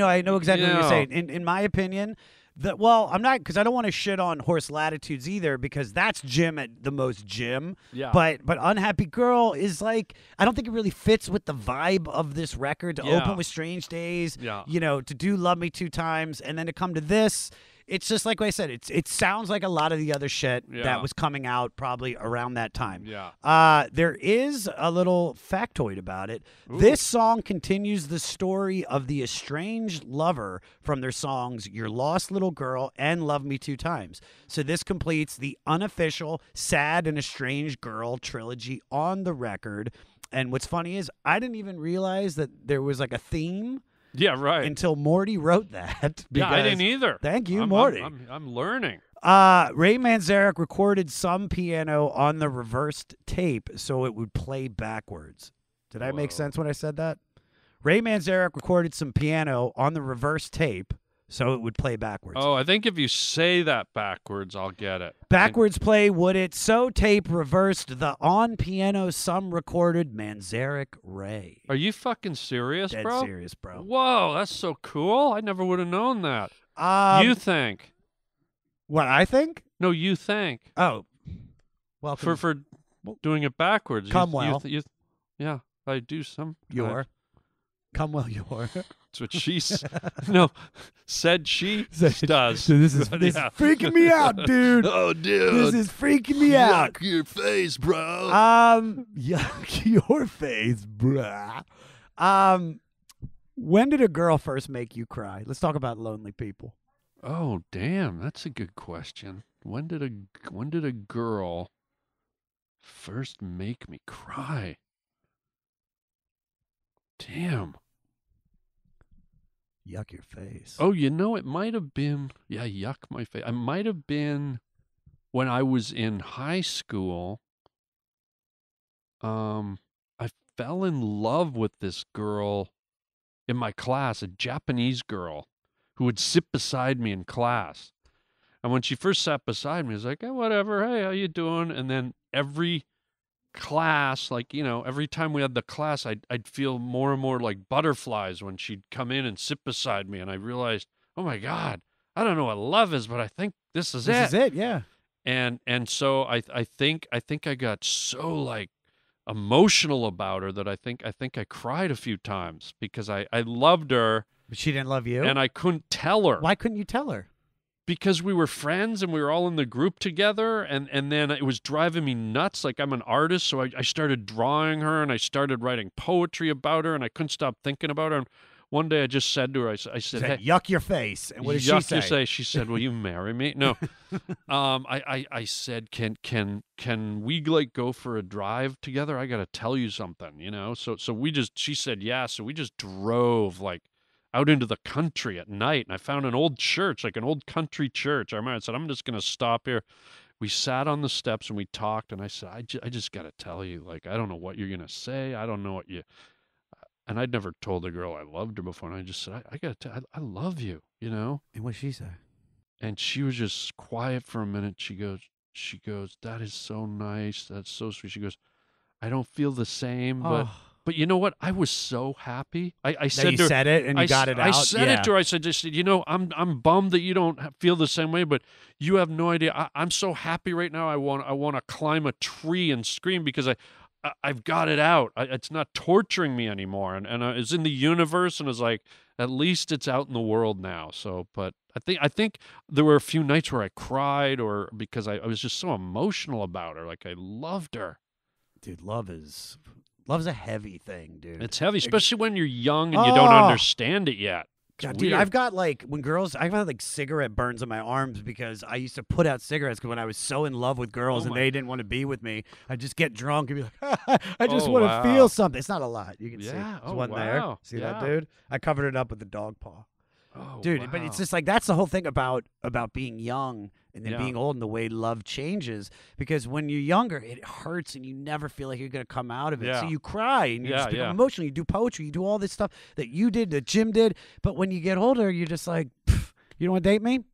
I know exactly what you're saying. In my opinion, I'm not, because I don't want to shit on Horse Latitudes either, because that's Jim at the most Jim. Yeah. But Unhappy Girl is like, I don't think it really fits with the vibe of this record to open with Strange Days. Yeah. You know, to do Love Me 2 Times, and then to come to this. It's just like what I said. It sounds like a lot of the other shit that was coming out probably around that time. Yeah. There is a little factoid about it. Ooh. This song continues the story of the estranged lover from their songs Your Lost Little Girl and Love Me 2 Times. So this completes the unofficial Sad and Estranged Girl trilogy on the record. And what's funny is I didn't even realize that there was like a theme. Yeah, right. Until Morty wrote that. Yeah, I didn't either. Thank you, Morty. I'm learning. Ray Manzarek recorded some piano on the reversed tape so it would play backwards. Did I make Whoa. sense when I said that? Ray Manzarek recorded some piano on the reverse tape so it would play backwards. Oh, I think if you say that backwards, I'll get it. Backwards play would it, so tape reversed the on piano some recorded Manzarek Ray. Are you fucking serious, Dead bro? serious, bro. Whoa, that's so cool. I never would have known that. You think? What I think? No, you think. Oh, well, For doing it backwards. Come well. Yeah, I do some. Come well, your. That's what she no, said she does. So this is freaking me out, dude. Oh, dude. This is freaking me out. Yuck your face, bro. Yuck your face, bruh. When did a girl first make you cry? Let's talk about lonely people. Oh, damn, that's a good question. When did a girl first make me cry? Damn. Yuck your face. Oh, it might have been, yuck my face. It might have been when I was in high school. I fell in love with this girl in my class, a Japanese girl who would sit beside me in class. And when she first sat beside me, I was like, hey, whatever. Hey, how you doing? And then every class, every time we had the class, I'd feel more and more like butterflies when she'd come in and sit beside me, and I realized, oh my God, I don't know what love is, but I think this is it. This is it, yeah. And so I think I got so like emotional about her that I think I cried a few times because I loved her, But she didn't love you? and I couldn't tell her. Why couldn't you tell her? Because we were friends and we were all in the group together, and then it was driving me nuts. Like, I'm an artist, so I started drawing her, and I started writing poetry about her, and I couldn't stop thinking about her. And one day I just said to her, I said, hey, yuck your face. And what did she yuck say? your face. She said, will you marry me? No. I said, can we like go for a drive together? I got to tell you something, So she said, yeah. So we just drove like out into the country at night, and I found an old church, like an old country church. I remember I said, I'm just going to stop here. We sat on the steps and we talked, and I said, I just got to tell you, like, I don't know what you're going to say. I don't know what you, and I'd never told a girl I loved her before. And I just said, I got to, I love you, And what did she say? And she was just quiet for a minute. She goes, that is so nice. That's so sweet. She goes, I don't feel the same, but you know what? I was so happy. I said to her, said it and you got it out. I said it to her. I said, I'm bummed that you don't feel the same way, but you have no idea. I'm so happy right now. I want to climb a tree and scream because I've got it out. It's not torturing me anymore, and it's in the universe, and it's like at least it's out in the world now. So, but I think there were a few nights where I cried, or because I was just so emotional about her. Like, I loved her. Dude, love's a heavy thing, dude. It's heavy, especially when you're young and you don't understand it yet. God, dude, I've got like I've got like cigarette burns on my arms because I used to put out cigarettes because when I was so in love with girls and they didn't want to be with me, I'd just get drunk and be like, I just want to feel something. It's not a lot. You can see. There's one there. See that, dude? I covered it up with the dog paw. Oh, dude, wow. but it's just like that's the whole thing about being young and then being old and the way love changes. Because when you're younger, it hurts and you never feel like you're going to come out of it. Yeah. So you cry and you just become emotional. You do poetry. You do all this stuff that you did, that Jim did. But when you get older, you're just like, you don't want to date me?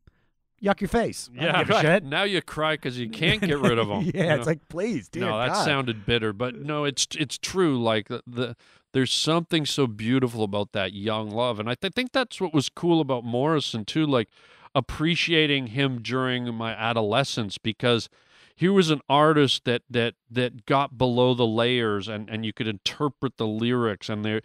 Yuck your face. I don't give a shit. Now you cry because you can't get rid of them. It's like, please, dude. No, that sounded bitter, but no, it's true. Like there's something so beautiful about that young love, and I think that's what was cool about Morrison too. Like appreciating him during my adolescence, because he was an artist that got below the layers, and you could interpret the lyrics, and they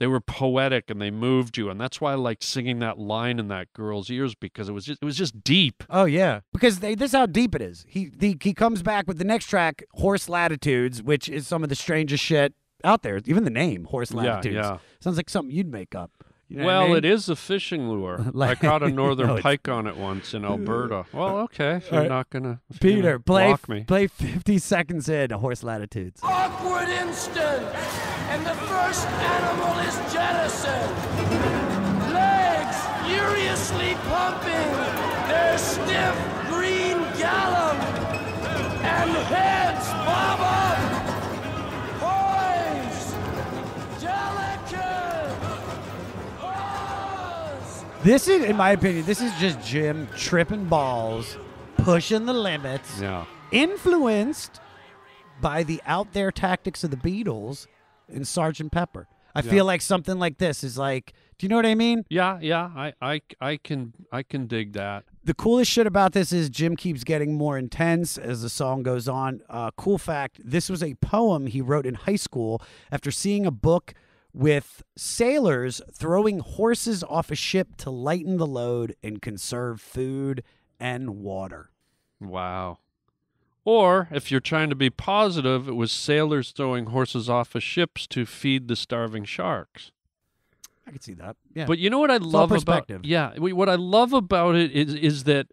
were poetic and they moved you, and that's why I liked singing that line in that girl's ears, because it was just deep. Oh yeah, because this is how deep it is. He comes back with the next track, Horse Latitudes, which is some of the strangest shit out there. Even the name, Horse Latitudes, sounds like something you'd make up. You know what I mean? It is a fishing lure. I caught a northern pike on it once in Alberta. Well, okay, if you're not gonna, Peter, block me. Play 50 seconds in Horse Latitudes. Awkward instant, and the first animal is jettisoned. Legs furiously pumping their stiff green gallop, and heads bob up, poised, This is, in my opinion, this is just Jim tripping balls, pushing the limits, Yeah. influenced by the out there tactics of the Beatles and Sgt. Pepper. I feel like something like this is like, do you know what I mean? Yeah. I can dig that. The coolest shit about this is Jim keeps getting more intense as the song goes on. Cool fact, this was a poem he wrote in high school after seeing a book with sailors throwing horses off a ship to lighten the load and conserve food and water. Wow. Or, if you're trying to be positive, it was sailors throwing horses off of ships to feed the starving sharks. I can see that. Yeah. But you know what I all love about perspective. what I love about it is that,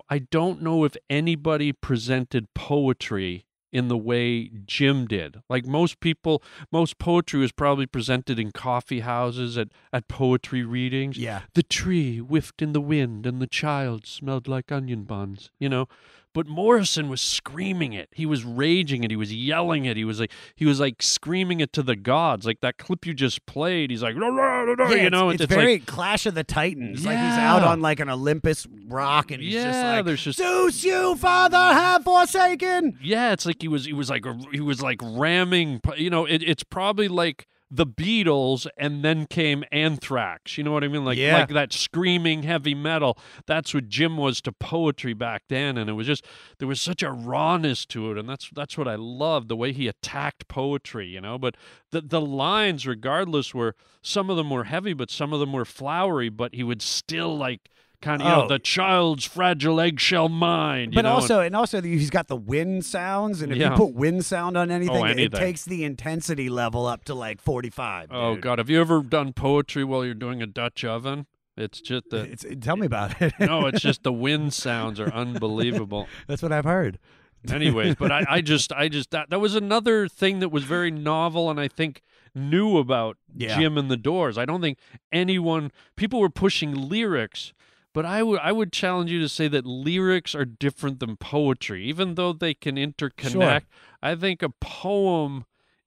I don't know if anybody presented poetry in the way Jim did. Like most poetry was probably presented in coffee houses at poetry readings. Yeah. The tree whiffed in the wind and the child smelled like onion buns, But Morrison was screaming it. He was raging it. He was yelling it. He was like screaming it to the gods. Like that clip you just played. He's like, it's very like, Clash of the Titans. Yeah. Like he's out on like an Olympus rock, and he's just like, there's just Zeus, you father have forsaken. Yeah, it's like he was like ramming. It's probably like the Beatles, and then came Anthrax. You know what I mean? Like that screaming heavy metal. That's what Jim was to poetry back then, and it was just there was such a rawness to it, and that's what I loved, the way he attacked poetry. But the lines, regardless, were some of them were heavy, but some of them were flowery. But he would still like. Kind of, the child's fragile eggshell mind. But also he's got the wind sounds, and if you put wind sound on anything, it takes the intensity level up to like 45. Oh, dude. God. Have you ever done poetry while you're doing a Dutch oven? It's just tell me about it. No, it's just the wind sounds are unbelievable. That's what I've heard. Anyways, but I just that was another thing that was very novel, and I think new about Jim and the Doors. I don't think people were pushing lyrics. But I would challenge you to say that lyrics are different than poetry, even though they can interconnect. Sure. I think a poem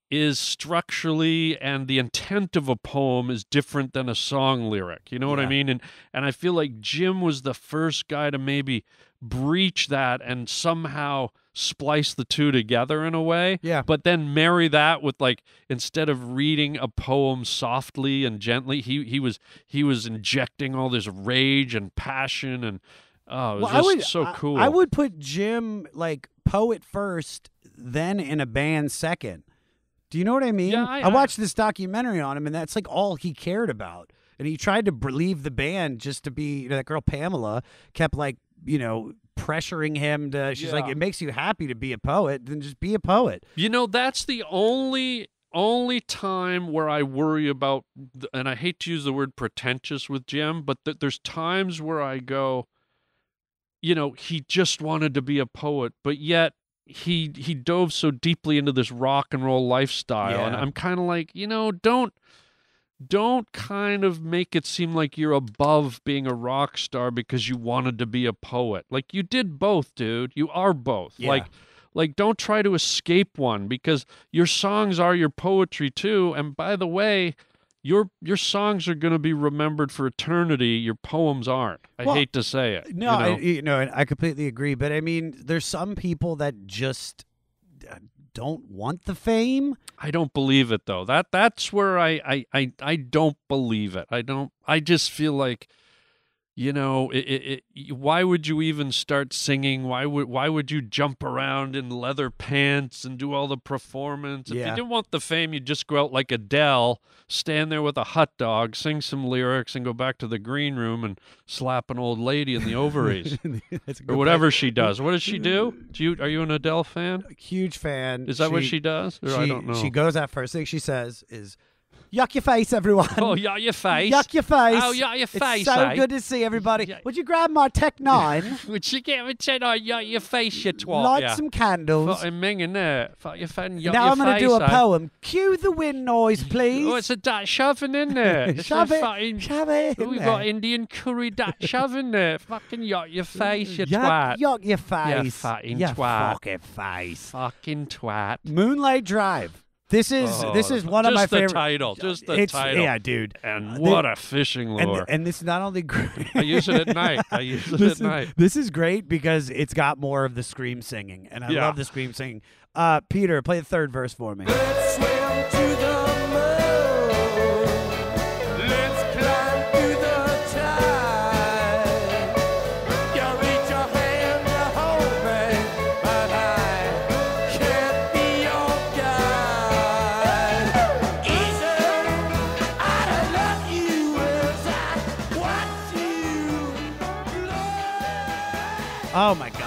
is structurally, and the intent of a poem is different than a song lyric. You know what I mean? And I feel like Jim was the first guy to maybe breach that and somehow splice the two together in a way. Yeah. But then marry that with, like, instead of reading a poem softly and gently, he was injecting all this rage and passion, and it was so cool. I would put Jim like poet first, then in a band second. Do you know what I mean? Yeah, I watched this documentary on him, and that's like all he cared about. And he tried to leave the band just to be, that girl Pamela kept like, pressuring him to, she's like, it makes you happy to be a poet, then just be a poet. That's the only time where I worry about, and I hate to use the word pretentious with Jim, but there's times where I go, he just wanted to be a poet, but yet he dove so deeply into this rock and roll lifestyle, and I'm kind of like, don't kind of make it seem like you're above being a rock star because you wanted to be a poet. Like, you did both, dude. You are both. Yeah. Like don't try to escape one, because your songs are your poetry too. And by the way, your songs are going to be remembered for eternity. Your poems aren't. I hate to say it. No, I completely agree. But I mean, there's some people that just don't want the fame. I don't believe it, though. That's where I don't believe it. I just feel like, why would you even start singing? Why would you jump around in leather pants and do all the performance? If you didn't want the fame, you'd just go out like Adele, stand there with a hot dog, sing some lyrics, and go back to the green room and slap an old lady in the ovaries. Or whatever she does. What does she do? Are you an Adele fan? Huge fan. Is that what she does? Or I don't know. She goes out first thing she says is, yuck your face, everyone. Oh, yuck your face. Yuck your face. Oh, yuck your face, It's so good to see everybody. Would you grab my Tech 9? Would you get me 10 on yuck your face, you twat? Light some candles. Fucking minging there. Fuck your fan, yuck now your I'm going to do a face, poem. Cue the wind noise, please. Oh, it's a Dutch shoving in there. Shove it in We've there. got Indian curry Dutch shoving there. Fucking yuck your face, you twat. Yuck your face. You fucking you twat. fucking face. Fucking twat. Moonlight Drive. This is one of my favorite. Just the title. Yeah, dude. And what a fishing lure. And this is not only great. I use it at night. This is great because it's got more of the scream singing, and I love the scream singing. Peter, play the third verse for me. Let's swim to the moon. Let's climb through the tide. You reach your hand to hold me, but I can't be your guide. Easy, I love you as I watch you glow. Oh my God.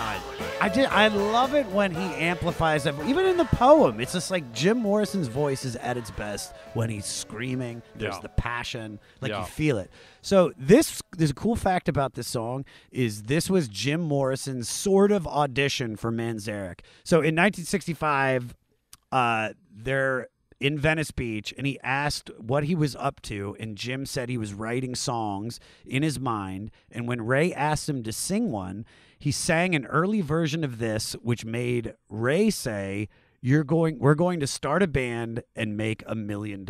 I love it when he amplifies it. Even in the poem, it's just like Jim Morrison's voice is at its best when he's screaming. There's the passion, like you feel it. So there's a cool fact about this song is this was Jim Morrison's sort of audition for Manzarek. So in 1965, they're in Venice Beach, and he asked what he was up to, and Jim said he was writing songs in his mind. And when Ray asked him to sing one, he sang an early version of this, which made Ray say, we're going to start a band and make $1 million.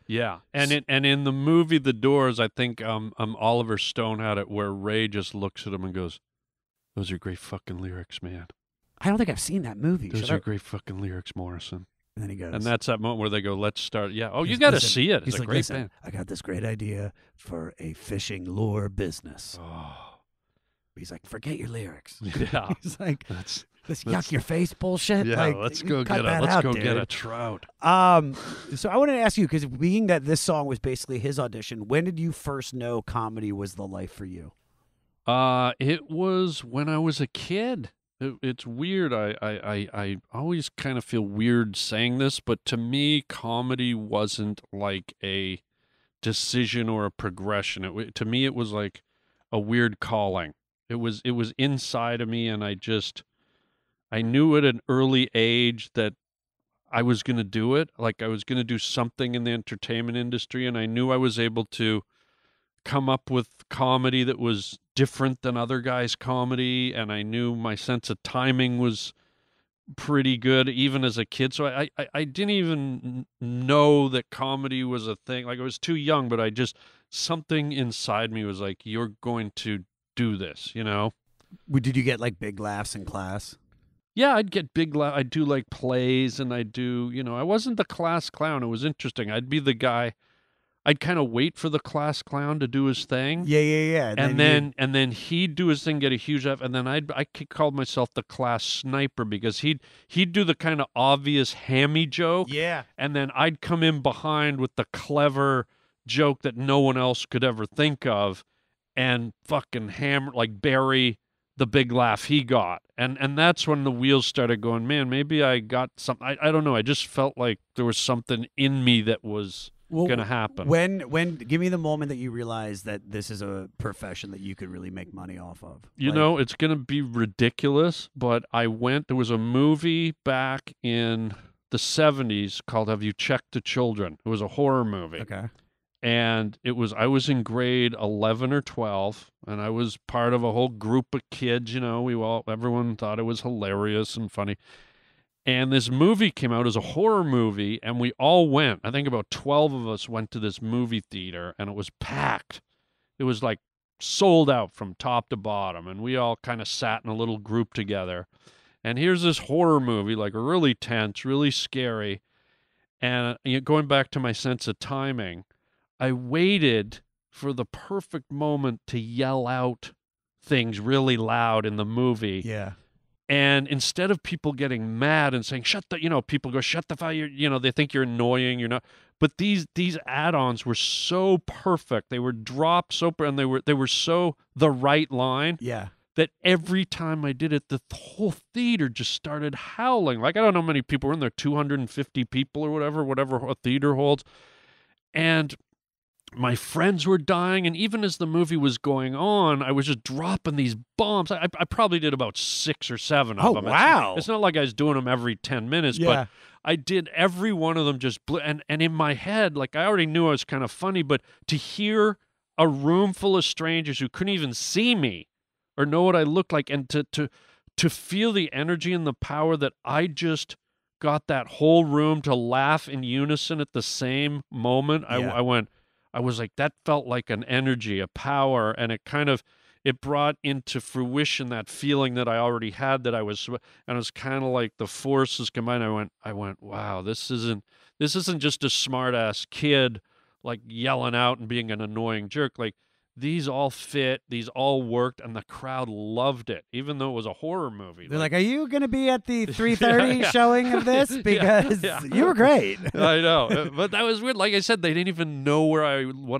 Yeah, and in the movie The Doors, I think Oliver Stone had it where Ray just looks at him and goes, "Those are great fucking lyrics, man. I don't think I've seen that movie. Those are great fucking lyrics, Morrison." And then he goes, and that's that moment where they go, "Let's start." Yeah. Oh, you got to see it. It's a great band. I got this great idea for a fishing lure business. Oh. He's like, forget your lyrics. Yeah. He's like, this yuck your face bullshit. Yeah, like, let's go get a trout. So I wanted to ask you, because being that this song was basically his audition, when did you first know comedy was the life for you? It was when I was a kid. It's weird. I always kind of feel weird saying this, but to me, comedy wasn't like a decision or a progression. To me, it was like a weird calling. It was inside of me, and I knew at an early age that I was going to do it. Like I was going to do something in the entertainment industry, and I knew I was able to come up with comedy that was different than other guys' comedy, and I knew my sense of timing was pretty good even as a kid. So I didn't even know that comedy was a thing. Like I was too young, but something inside me was like, you're going to do this, you know? Did you get like big laughs in class? Yeah, I'd get big laughs. I'd do like plays, and I'd do, I wasn't the class clown. It was interesting. I'd be the guy. I'd kind of wait for the class clown to do his thing. Yeah. And then he'd do his thing, get a huge laugh, and then I called myself the class sniper because he'd do the kind of obvious hammy joke. Yeah. And then I'd come in behind with the clever joke that no one else could ever think of, and fucking hammer, like bury the big laugh he got. And that's when the wheels started going, man, maybe I got something. I don't know. I just felt like there was something in me that was going to happen. When give me the moment that you realized that this is a profession that you could really make money off of. It's going to be ridiculous, but there was a movie back in the 70s called Have You Checked the Children? It was a horror movie. Okay. And I was in grade 11 or 12, and I was part of a whole group of kids, everyone thought it was hilarious and funny. And this movie came out as a horror movie, and we all went. I think about 12 of us went to this movie theater, and it was packed. It was like sold out from top to bottom, and we all kind of sat in a little group together. And here's this horror movie, like really tense, really scary. And going back to my sense of timing, I waited for the perfect moment to yell out things really loud in the movie. Yeah. And instead of people getting mad and saying, people go, shut the fuck, they think you're annoying, you're not. But these add-ons were so perfect. They were dropped so, and they were so the right line. Yeah. That every time I did it, the whole theater just started howling. Like, I don't know how many people were in there, 250 people or whatever a theater holds. And my friends were dying, and even as the movie was going on, I was just dropping these bombs. I probably did about 6 or 7 of them. Wow. It's not like I was doing them every 10 minutes, but I did every one of them just and in my head, like I already knew I was kind of funny, but to hear a room full of strangers who couldn't even see me or know what I looked like, and to feel the energy and the power that I just got that whole room to laugh in unison at the same moment, I was like, that felt like an energy, a power, and it brought into fruition that feeling that I already had and it was kind of like the forces combined. I went, wow, this isn't just a smart ass kid like yelling out and being an annoying jerk. Like, these all fit, these all worked, and the crowd loved it, even though it was a horror movie. They're like, are you going to be at the 3:30 showing of this? Because you were great. I know, but that was weird. Like I said, they didn't even know what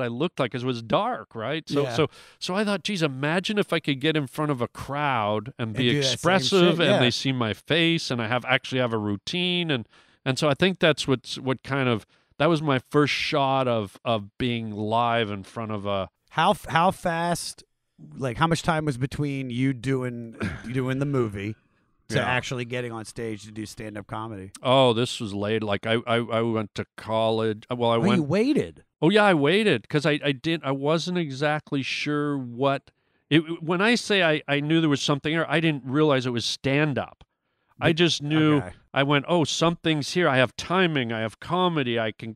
I looked like because it was dark, right? So I thought, geez, imagine if I could get in front of a crowd and be expressive, and they see my face, and I actually have a routine, and so I think that's that was my first shot of being live in front of a. How fast, like how much time was between you doing the movie to actually getting on stage to do stand-up comedy? Oh, this was late. Like I went to college. Well, you waited. Oh yeah, I waited because I wasn't exactly sure what when I say I knew there was something here, I didn't realize it was stand-up. I just knew. Okay. I went, oh, something's here. I have timing. I have comedy. I can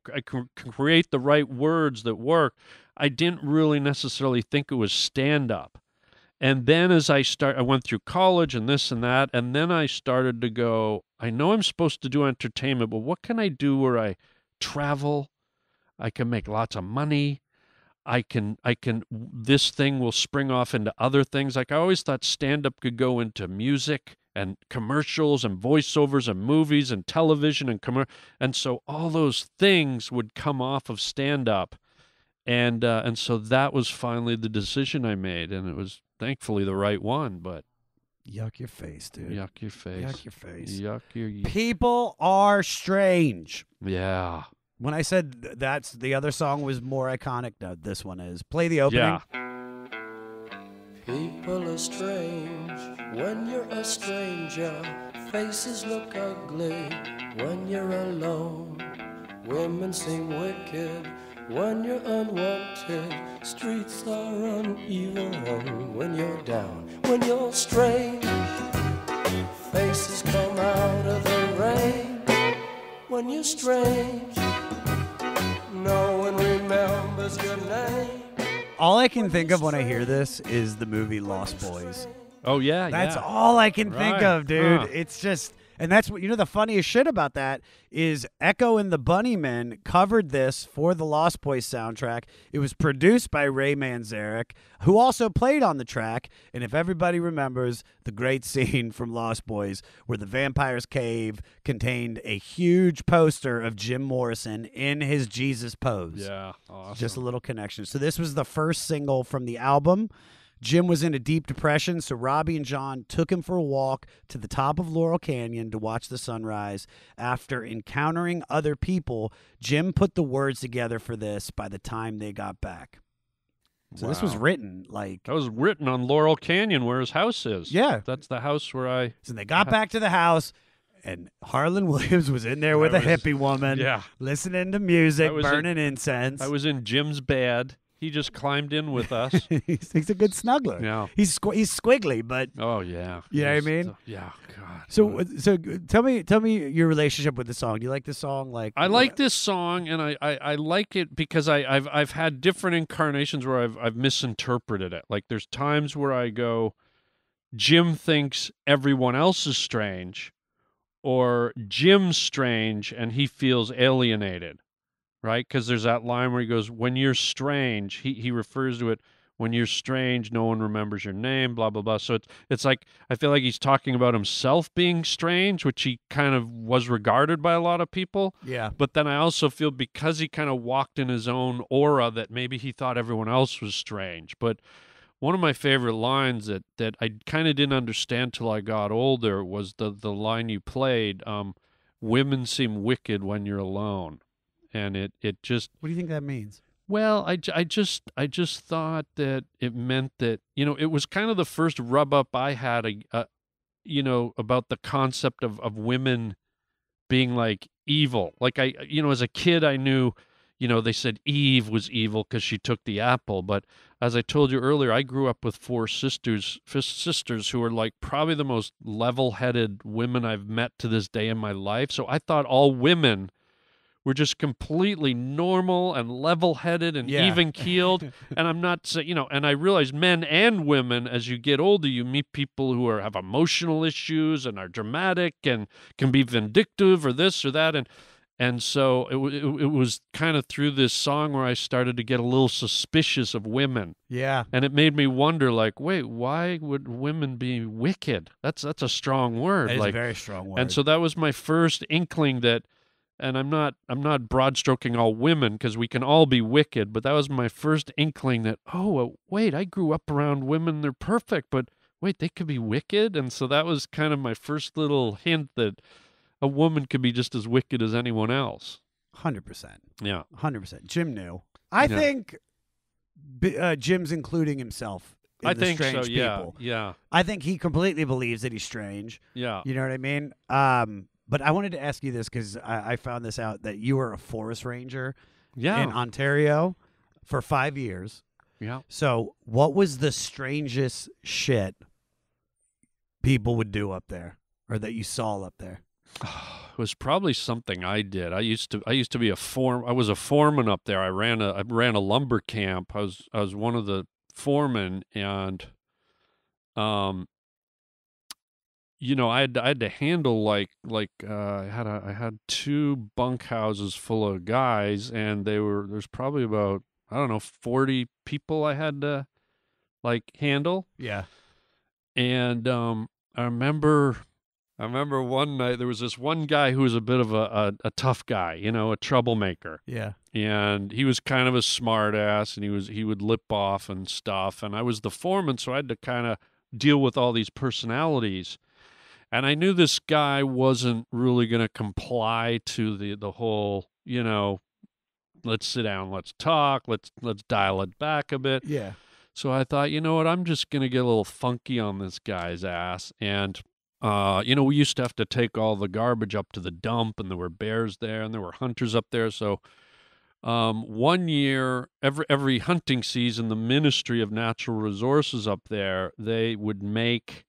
create the right words that work. I didn't really necessarily think it was stand-up. And then as I went through college and this and that, and then I started to go, I know I'm supposed to do entertainment, but what can I do where I travel? I can make lots of money. This thing will spring off into other things. Like I always thought stand-up could go into music and commercials and voiceovers and movies and television and so all those things would come off of stand-up. And so that was finally the decision I made, and it was thankfully the right one, but yuck your face, dude. Yuck your face. Yuck your face. Yuck your People are strange. Yeah. When I said that's the other song was more iconic, no, this one is. Play the opening. Yeah. People are strange when you're a stranger. Faces look ugly when you're alone. Women seem wicked when you're unwanted. Streets are uneven when you're down. When you're strange, faces come out of the rain. When you're strange, no one remembers your name. All I can think of when I hear this is the movie Lost Boys. Oh, yeah, That's all I can think of, dude. It's just... And that's what, the funniest shit about that is Echo and the Bunnymen covered this for the Lost Boys soundtrack. It was produced by Ray Manzarek, who also played on the track. And if everybody remembers the great scene from Lost Boys where the vampire's cave contained a huge poster of Jim Morrison in his Jesus pose. Yeah, awesome. Just a little connection. So this was the first single from the album. Jim was in a deep depression, so Robbie and John took him for a walk to the top of Laurel Canyon to watch the sunrise. After encountering other people, Jim put the words together for this by the time they got back. So this was written like... That was written on Laurel Canyon where his house is. Yeah. That's the house where I... So they got back to the house, and Harland Williams was in there with a hippie woman, listening to music, burning incense. I was in Jim's bed. He just climbed in with us. He's a good snuggler. Yeah. He's squiggly, but oh yeah. You know what I mean? Yeah, God. So tell me your relationship with the song. Do you like this song? Like I like this song, and I like it because I've had different incarnations where I've misinterpreted it. Like there's times where I go, Jim thinks everyone else is strange, or Jim's strange and he feels alienated. Right? Because there's that line where he goes, when you're strange, he refers to it, when you're strange, no one remembers your name, blah, blah, blah. So it's like, I feel like he's talking about himself being strange, which he kind of was regarded by a lot of people. Yeah. But then I also feel because he kind of walked in his own aura that maybe he thought everyone else was strange. But one of my favorite lines that I kind of didn't understand till I got older was the line you played, women seem wicked when you're alone. And it just... What do you think that means? Well, I just thought that it meant that, it was kind of the first rub up I had, about the concept of women being like evil. Like as a kid, I knew, they said Eve was evil because she took the apple. But as I told you earlier, I grew up with four sisters who are like probably the most level-headed women I've met to this day in my life. So I thought all women were just completely normal and level-headed and Yeah. even-keeled. And I'm not saying, and I realize men and women, as you get older, you meet people who have emotional issues and are dramatic and can be vindictive or this or that. And so it was kind of through this song where I started to get a little suspicious of women. Yeah. And it made me wonder, like, wait, why would women be wicked? That's a strong word. That is like, a very strong word. And so that was my first inkling that, and I'm not broad stroking all women because we can all be wicked, but that was my first inkling that, wait, I grew up around women, they're perfect, but wait, they could be wicked? And so that was kind of my first little hint that a woman could be just as wicked as anyone else. 100%. Yeah. 100%. Jim knew. I think Jim's including himself in I the think strange so, yeah. people. Yeah. I think he completely believes that he's strange. Yeah. You know what I mean? But I wanted to ask you this because I found this out, that you were a forest ranger in Ontario for 5 years. Yeah. So what was the strangest shit people would do up there, or that you saw up there? It was probably something I did. I used to be I was a foreman up there. I ran a lumber camp. I was one of the foremen, and I had to handle I had two bunkhouses full of guys, and there's probably about, I don't know, 40 people I had to handle. Yeah. And I remember one night there was this one guy who was a bit of a tough guy, a troublemaker. Yeah. And he was kind of a smart ass, and he would lip off and stuff. And I was the foreman, so I had to kind of deal with all these personalities. And I knew this guy wasn't really going to comply to the whole, let's sit down, let's talk, let's dial it back a bit. Yeah. So I thought, you know what, I'm just going to get a little funky on this guy's ass. And we used to have to take all the garbage up to the dump, and there were bears there, and there were hunters up there. So one year, every hunting season, the Ministry of Natural Resources up there, they would make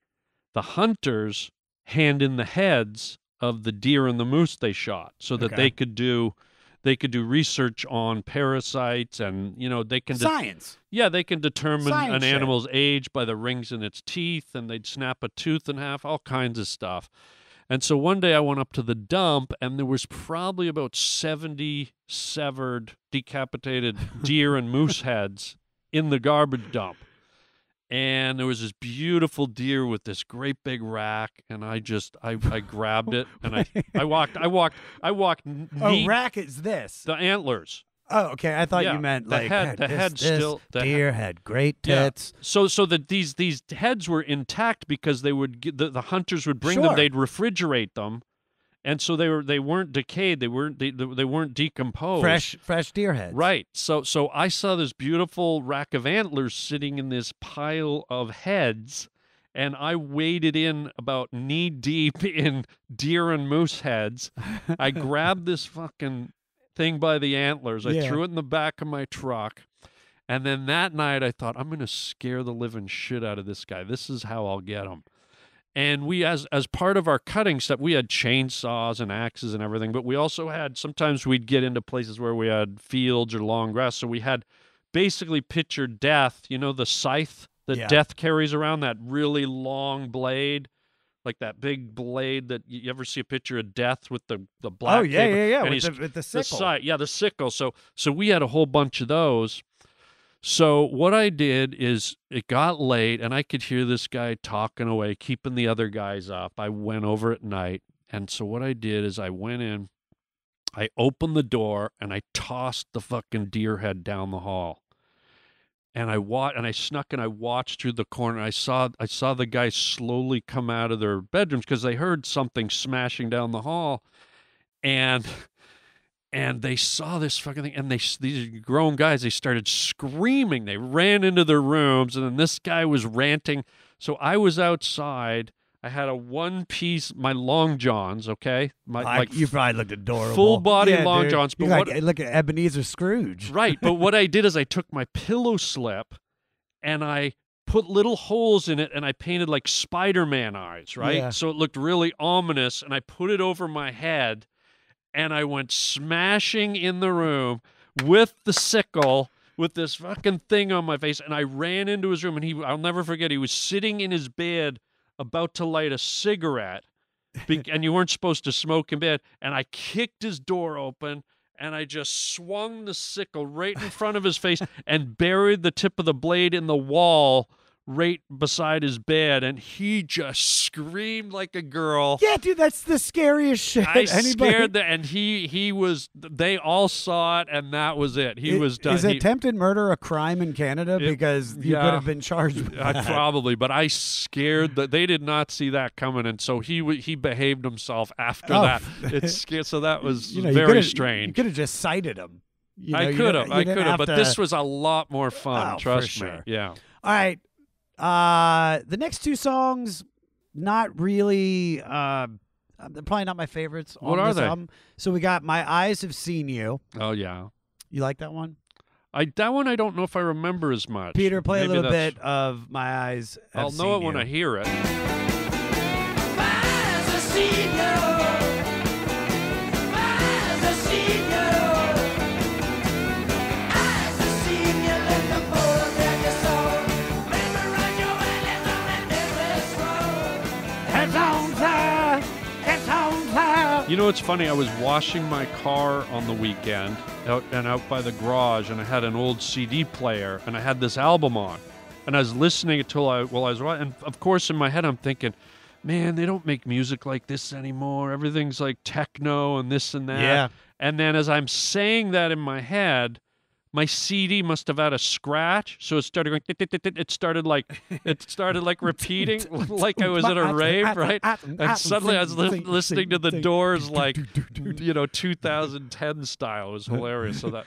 the hunters hand in the heads of the deer and the moose they shot, so that they could do research on parasites, and they can science. They can determine Science an shit. animal's age by the rings in its teeth, and they'd snap a tooth in half, all kinds of stuff. And so one day I went up to the dump, and there was probably about 70 severed, decapitated deer and moose heads in the garbage dump. And there was this beautiful deer with this great big rack, and I grabbed it, and I walked knee, Rack is this. the antlers. Oh, okay. I thought Yeah, you meant the head- the head still- the deer had great tits. So that these heads were intact because they would the hunters would bring them. Sure. They'd refrigerate them, and so they weren't decayed. They weren't decomposed. Fresh deer heads. Right. So I saw this beautiful rack of antlers sitting in this pile of heads, and I waded in about knee deep in deer and moose heads. I grabbed this fucking thing by the antlers. I threw it in the back of my truck. And then that night I thought, I'm going to scare the living shit out of this guy. This is how I'll get him. And we, as part of our cutting stuff, we had chainsaws and axes and everything, but we also had, sometimes we'd get into places where we had fields or long grass. So we had basically picture death, the scythe that death carries around, that really long blade. Like that big blade that you ever see a picture of death with the black. Oh, yeah, cape? yeah. And With the sickle. The sickle. So we had a whole bunch of those. So what I did is, it got late, and I could hear this guy talking away, keeping the other guys up. I went over at night, and so what I did is I went in, I opened the door, and I tossed the fucking deer head down the hall. And I snuck and I watched through the corner. I saw the guys slowly come out of their bedrooms because they heard something smashing down the hall, and they saw this fucking thing. And these grown guys, they started screaming. They ran into their rooms, and then this guy was ranting. So I was outside. I had a one-piece, my long johns, okay? You probably looked adorable. Full-body Yeah, long dude. johns. You look at Ebenezer Scrooge. Right, but what I did is I took my pillow slip and I put little holes in it and I painted like Spider-Man eyes, right? Yeah. So it looked really ominous, and I put it over my head and I went smashing in the room with the sickle with this fucking thing on my face, and I ran into his room, and I'll never forget, he was sitting in his bed about to light a cigarette, and you weren't supposed to smoke in bed, and I kicked his door open, and I just swung the sickle right in front of his face and buried the tip of the blade in the wall right beside his bed, and he just screamed like a girl. Yeah, dude, that's the scariest shit. Scared that, and he was. They all saw it, and that was it. He was done. Is attempted murder a crime in Canada? Because you could have been charged with that. Probably, but I scared that they did not see that coming, and so he behaved himself after that. It's scared. So that was very strange. You could have just cited him. I could have, but this was a lot more fun. Trust me. Sure. Yeah. All right. The next two songs, not really. They're probably not my favorites. What on are this they? album. So we got "My Eyes Have Seen You." Oh yeah. You like that one? That one I don't know if I remember as much. Peter, play Maybe a little that's- bit of "My Eyes Have I'll Seen know it You." when I hear it. You know what's funny? I was washing my car on the weekend out by the garage, and I had an old CD player, and I had this album on, and I was listening while I was watching. And of course, in my head, I'm thinking, man, they don't make music like this anymore. Everything's like techno and this and that. Yeah. And then as I'm saying that in my head, my CD must have had a scratch, so it started going. It started like repeating, like I was at a rave, right? And suddenly I was listening to the Doors, like 2010 style. It was hilarious. So that,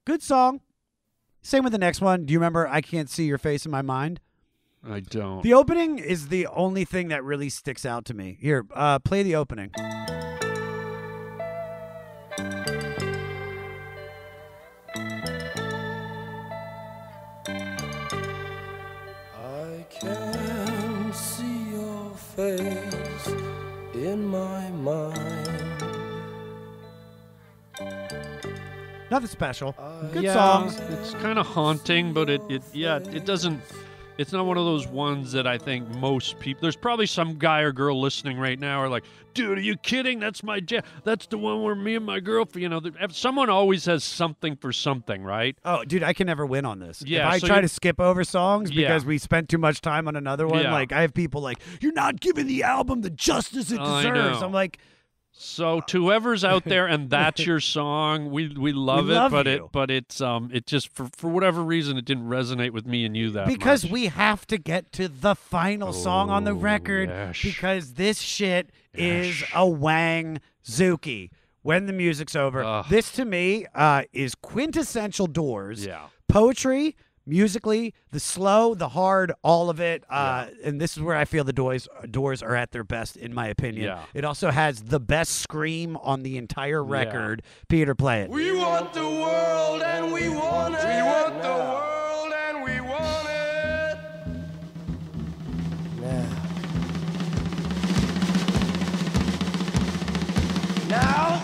good song. Same with the next one. Do you remember "I Can't See Your Face in My Mind"? I don't. The opening is the only thing that really sticks out to me. Here, play the opening. I can see your face in my mind. Nothing special. Good Yeah, songs. It's kind of haunting, but it doesn't. It's not one of those ones that I think most people. There's probably some guy or girl listening right now are like, dude, are you kidding? That's my jam. That's the one where me and my girlfriend. Someone always has something for something, right? Oh, dude, I can never win on this. Yeah, if I so try you- to skip over songs Yeah. because we spent too much time on another one, Yeah. like I have people like, you're not giving the album the justice it I deserves. know. I'm like, So to whoever's out there and that's your song, we love We it, love but you. it just for whatever reason it didn't resonate with me and you that because much. we have to get to the final song on the record yes. because this shit is a Wang Zuki. When the music's over, Ugh. this to me is quintessential Doors. Yeah. Poetry, musically, the slow, the hard, all of it. And this is where I feel the Doors are at their best, in my opinion. Yeah. It also has the best scream on the entire record. Peter, play it. We want the world and we want it. We want the world and we want it. Now.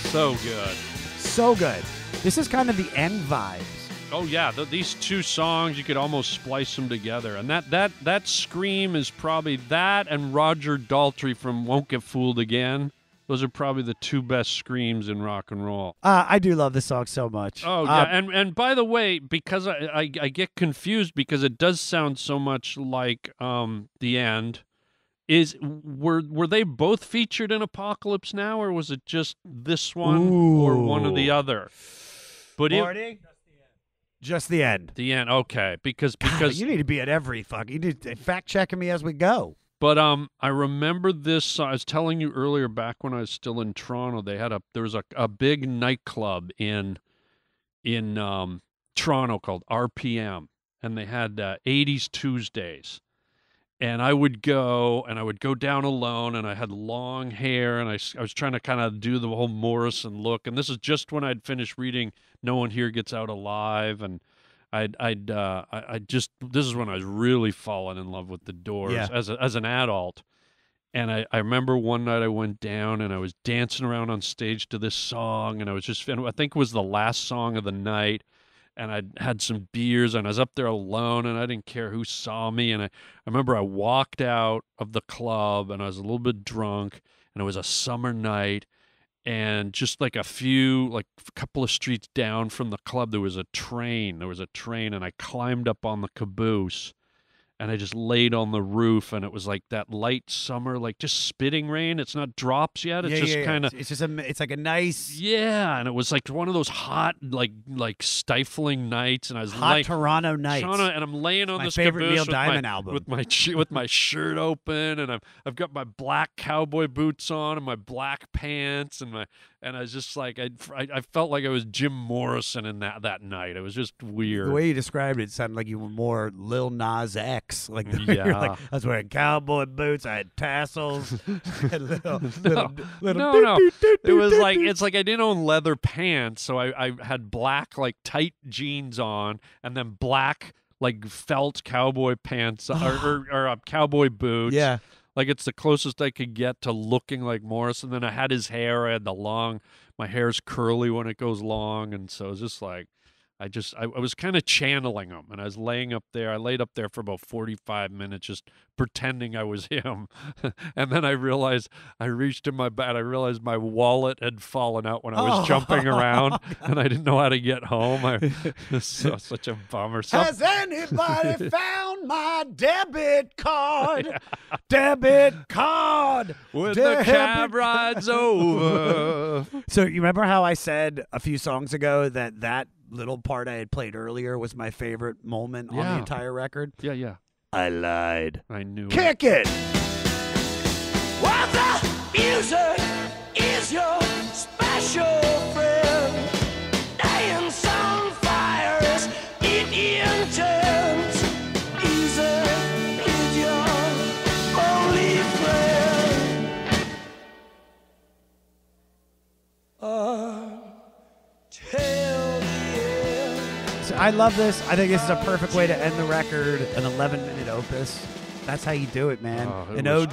So good. So good. This is kind of the end vibes. Oh yeah, these two songs you could almost splice them together, and that scream is probably that and Roger Daltrey from "Won't Get Fooled Again." Those are probably the two best screams in rock and roll. I do love this song so much. Oh yeah, and by the way, because I get confused because it does sound so much like The End. Were they both featured in Apocalypse Now, or was it just this one or one or the other? But Marty? Just the end. The End, okay, because You need to be at every fuck. You need to fact checking me as we go. But I remember this. I was telling you earlier, back when I was still in Toronto, there was a big nightclub in Toronto called RPM, and they had 80s Tuesdays. And I would go down alone, and I had long hair, and I was trying to kind of do the whole Morrison look. And this is just when I'd finished reading No One Here Gets Out Alive, and this is when I was really falling in love with the Doors as an adult. And I remember one night I went down and I was dancing around on stage to this song, and I think it was the last song of the night, and I had some beers, and I was up there alone, and I didn't care who saw me. And I remember I walked out of the club, and I was a little bit drunk, and it was a summer night, and just like a couple of streets down from the club, there was a train, and I climbed up on the caboose, and I just laid on the roof, and it was like that light summer, like just spitting rain. It's not drops yet. It's just kind of. It's like a nice. Yeah, and it was like one of those hot, like stifling nights, and I was hot Toronto nights. And I'm laying on this favorite caboose Neil Diamond album with my shirt open, and I've got my black cowboy boots on and my black pants, and I was just like I felt like I was Jim Morrison in that night. It was just weird. The way you described it sounded like you were more Lil Nas X. Like, yeah. Like, I was wearing cowboy boots. I had tassels. little, no. It was like it's like I didn't own leather pants, so I had black like tight jeans on, and then black like felt cowboy pants or cowboy boots. Yeah. Like it's the closest I could get to looking like Morrison. Then I had his hair. I had my hair's curly when it goes long, and so it was just like. I was kind of channeling him, and I was laying up there. I laid up there for about 45 minutes just pretending I was him. And then I reached in my bag, I realized my wallet had fallen out when I was jumping around, and I didn't know how to get home. It was such a bummer. Has anybody found my debit card? Yeah. Debit card! When the cab ride's over. So you remember how I said a few songs ago that little part I had played earlier was my favorite moment on the entire record? Yeah. I lied. I knew Kick it! What the music is your special friend. Dance on fires, it intends. Easy is your only friend. I love this. I think this is a perfect way to end the record, an 11-minute opus. That's how you do it, man. An ode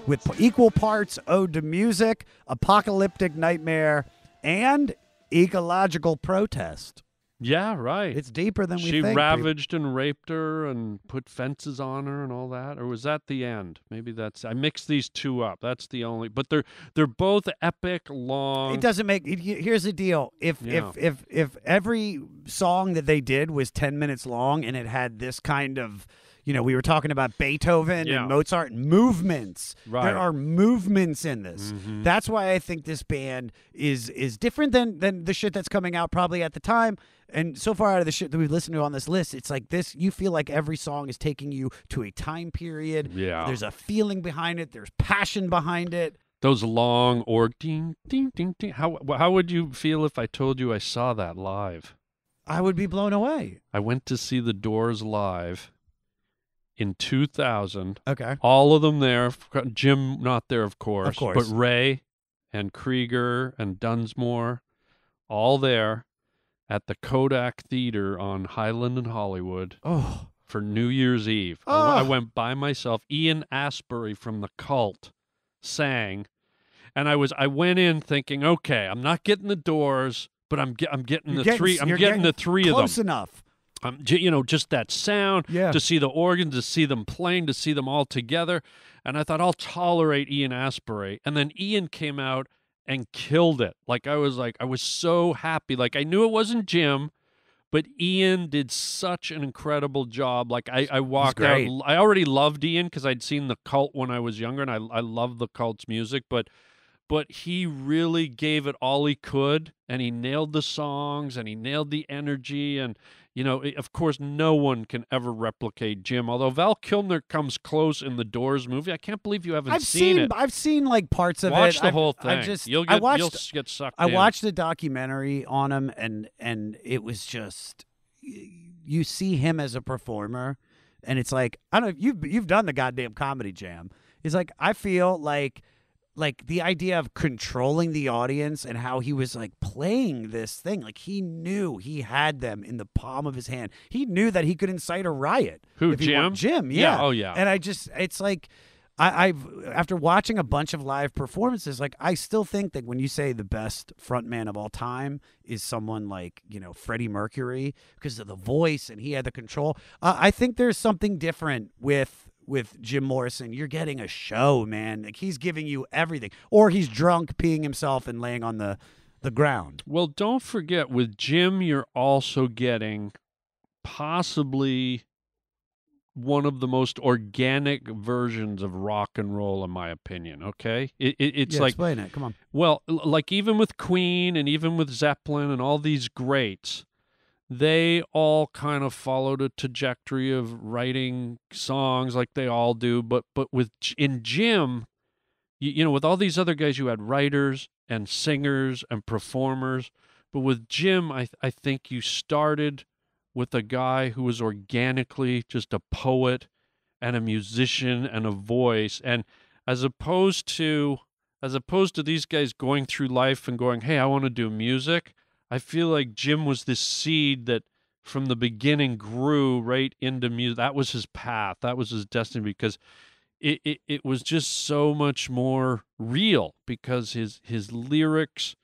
with equal parts ode to music, apocalyptic nightmare, and ecological protest. Yeah, right. It's deeper than we think. She ravaged and raped her and put fences on her and all that. Or was that the end? Maybe I mixed these two up. That's the only. But they're both epic, long. It doesn't make. Here's the deal. If every song that they did was 10 minutes long and it had this kind of. We were talking about Beethoven and Mozart movements. Right. There are movements in this. Mm-hmm. That's why I think this band is different than the shit that's coming out probably at the time. And so far out of the shit that we've listened to on this list, it's like this. You feel like every song is taking you to a time period. Yeah. There's a feeling behind it. There's passion behind it. Those long or ding, ding, ding, ding. How would you feel if I told you I saw that live? I would be blown away. I went to see the Doors live in 2000. Okay. All of them there. Jim not there, of course. Of course. But Ray and Krieger and Dunsmore, all there at the Kodak Theater on Highland and Hollywood for New Year's Eve. I went by myself. Ian Astbury from The Cult sang, and I went in thinking, okay, I'm not getting the Doors, but I'm getting the three. I'm getting the three of them. Close enough. Just that sound, to see the organs, to see them playing, to see them all together. And I thought, I'll tolerate Ian Astbury. And then Ian came out and killed it. I was so happy. I knew it wasn't Jim, but Ian did such an incredible job. I walked out. I already loved Ian because I'd seen The Cult when I was younger, and I loved The Cult's music. But but he really gave it all he could, and he nailed the songs, and he nailed the energy, and of course, no one can ever replicate Jim. Although Val Kilmer comes close in the Doors movie, I can't believe you haven't seen it. I've seen like parts of it. Watch the whole thing. You'll get sucked in. I watched the documentary on him, and it was just, you see him as a performer, and it's like, I don't know, you've done the goddamn Comedy Jam. It's like, I feel like the idea of controlling the audience and how he was like playing this thing, like he knew he had them in the palm of his hand. He knew that he could incite a riot. Who, Jim? Jim, yeah. Oh, yeah. And it's like, I've after watching a bunch of live performances, like I still think that when you say the best frontman of all time is someone like, Freddie Mercury, because of the voice and he had the control, I think there's something different with Jim Morrison. You're getting a show, man. Like he's giving you everything. Or he's drunk, peeing himself and laying on the ground. Well, don't forget, with Jim, you're also getting possibly one of the most organic versions of rock and roll, in my opinion, okay? It's like... explain it. Come on. Well, like even with Queen and even with Zeppelin and all these greats, they all kind of followed a trajectory of writing songs like they all do. But in Jim, with all these other guys, you had writers and singers and performers. But with Jim, I think you started with a guy who was organically just a poet and a musician and a voice. And as opposed to these guys going through life and going, hey, I want to do music, I feel like Jim was this seed that from the beginning grew right into music. That was his path. That was his destiny, because it was just so much more real, because his lyrics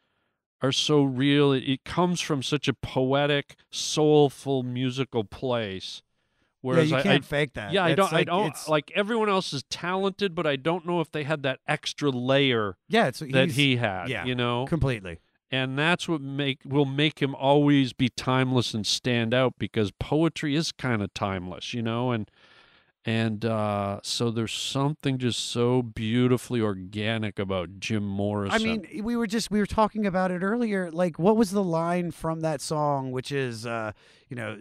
are so real. It comes from such a poetic, soulful, musical place. Whereas you can't fake that. Yeah, I don't like everyone else is talented, but I don't know if they had that extra layer that he had. Yeah, completely. And that's what will make him always be timeless and stand out, because poetry is kind of timeless, and so there's something just so beautifully organic about Jim Morrison. I mean, we were talking about it earlier. Like, what was the line from that song, which is,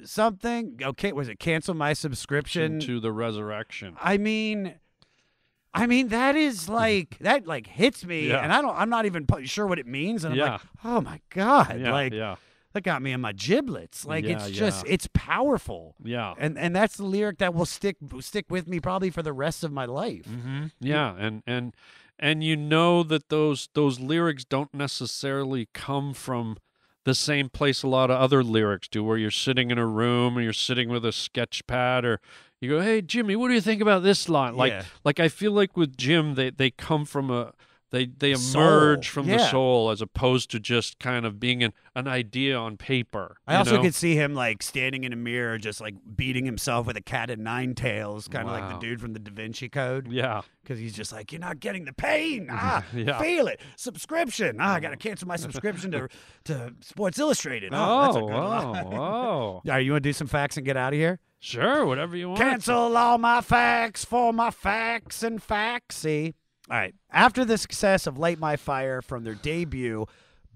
something? Okay, was it "Cancel my subscription to the Resurrection"? I mean, that is like that like hits me, and I'm not even sure what it means, and I'm like, oh my god, that got me in my giblets. Like it's powerful. Yeah, and that's the lyric that will stick with me probably for the rest of my life. Mm-hmm. Yeah, and that those lyrics don't necessarily come from the same place a lot of other lyrics do, where you're sitting in a room and you're sitting with a sketch pad, or you go, hey, Jimmy, what do you think about this line? Like I feel like with Jim, they come from they emerge from the soul, as opposed to just kind of being an idea on paper. I also could see him like standing in a mirror, just like beating himself with a cat of nine tails, kind of like the dude from the Da Vinci Code. Yeah. Because he's just like, you're not getting the pain. Feel it. Subscription. I got to cancel my subscription to Sports Illustrated. That's a good line. All right, you want to do some facts and get out of here? Sure, whatever you want. Cancel all my facts for my facts and faxy. All right. After the success of Light My Fire from their debut,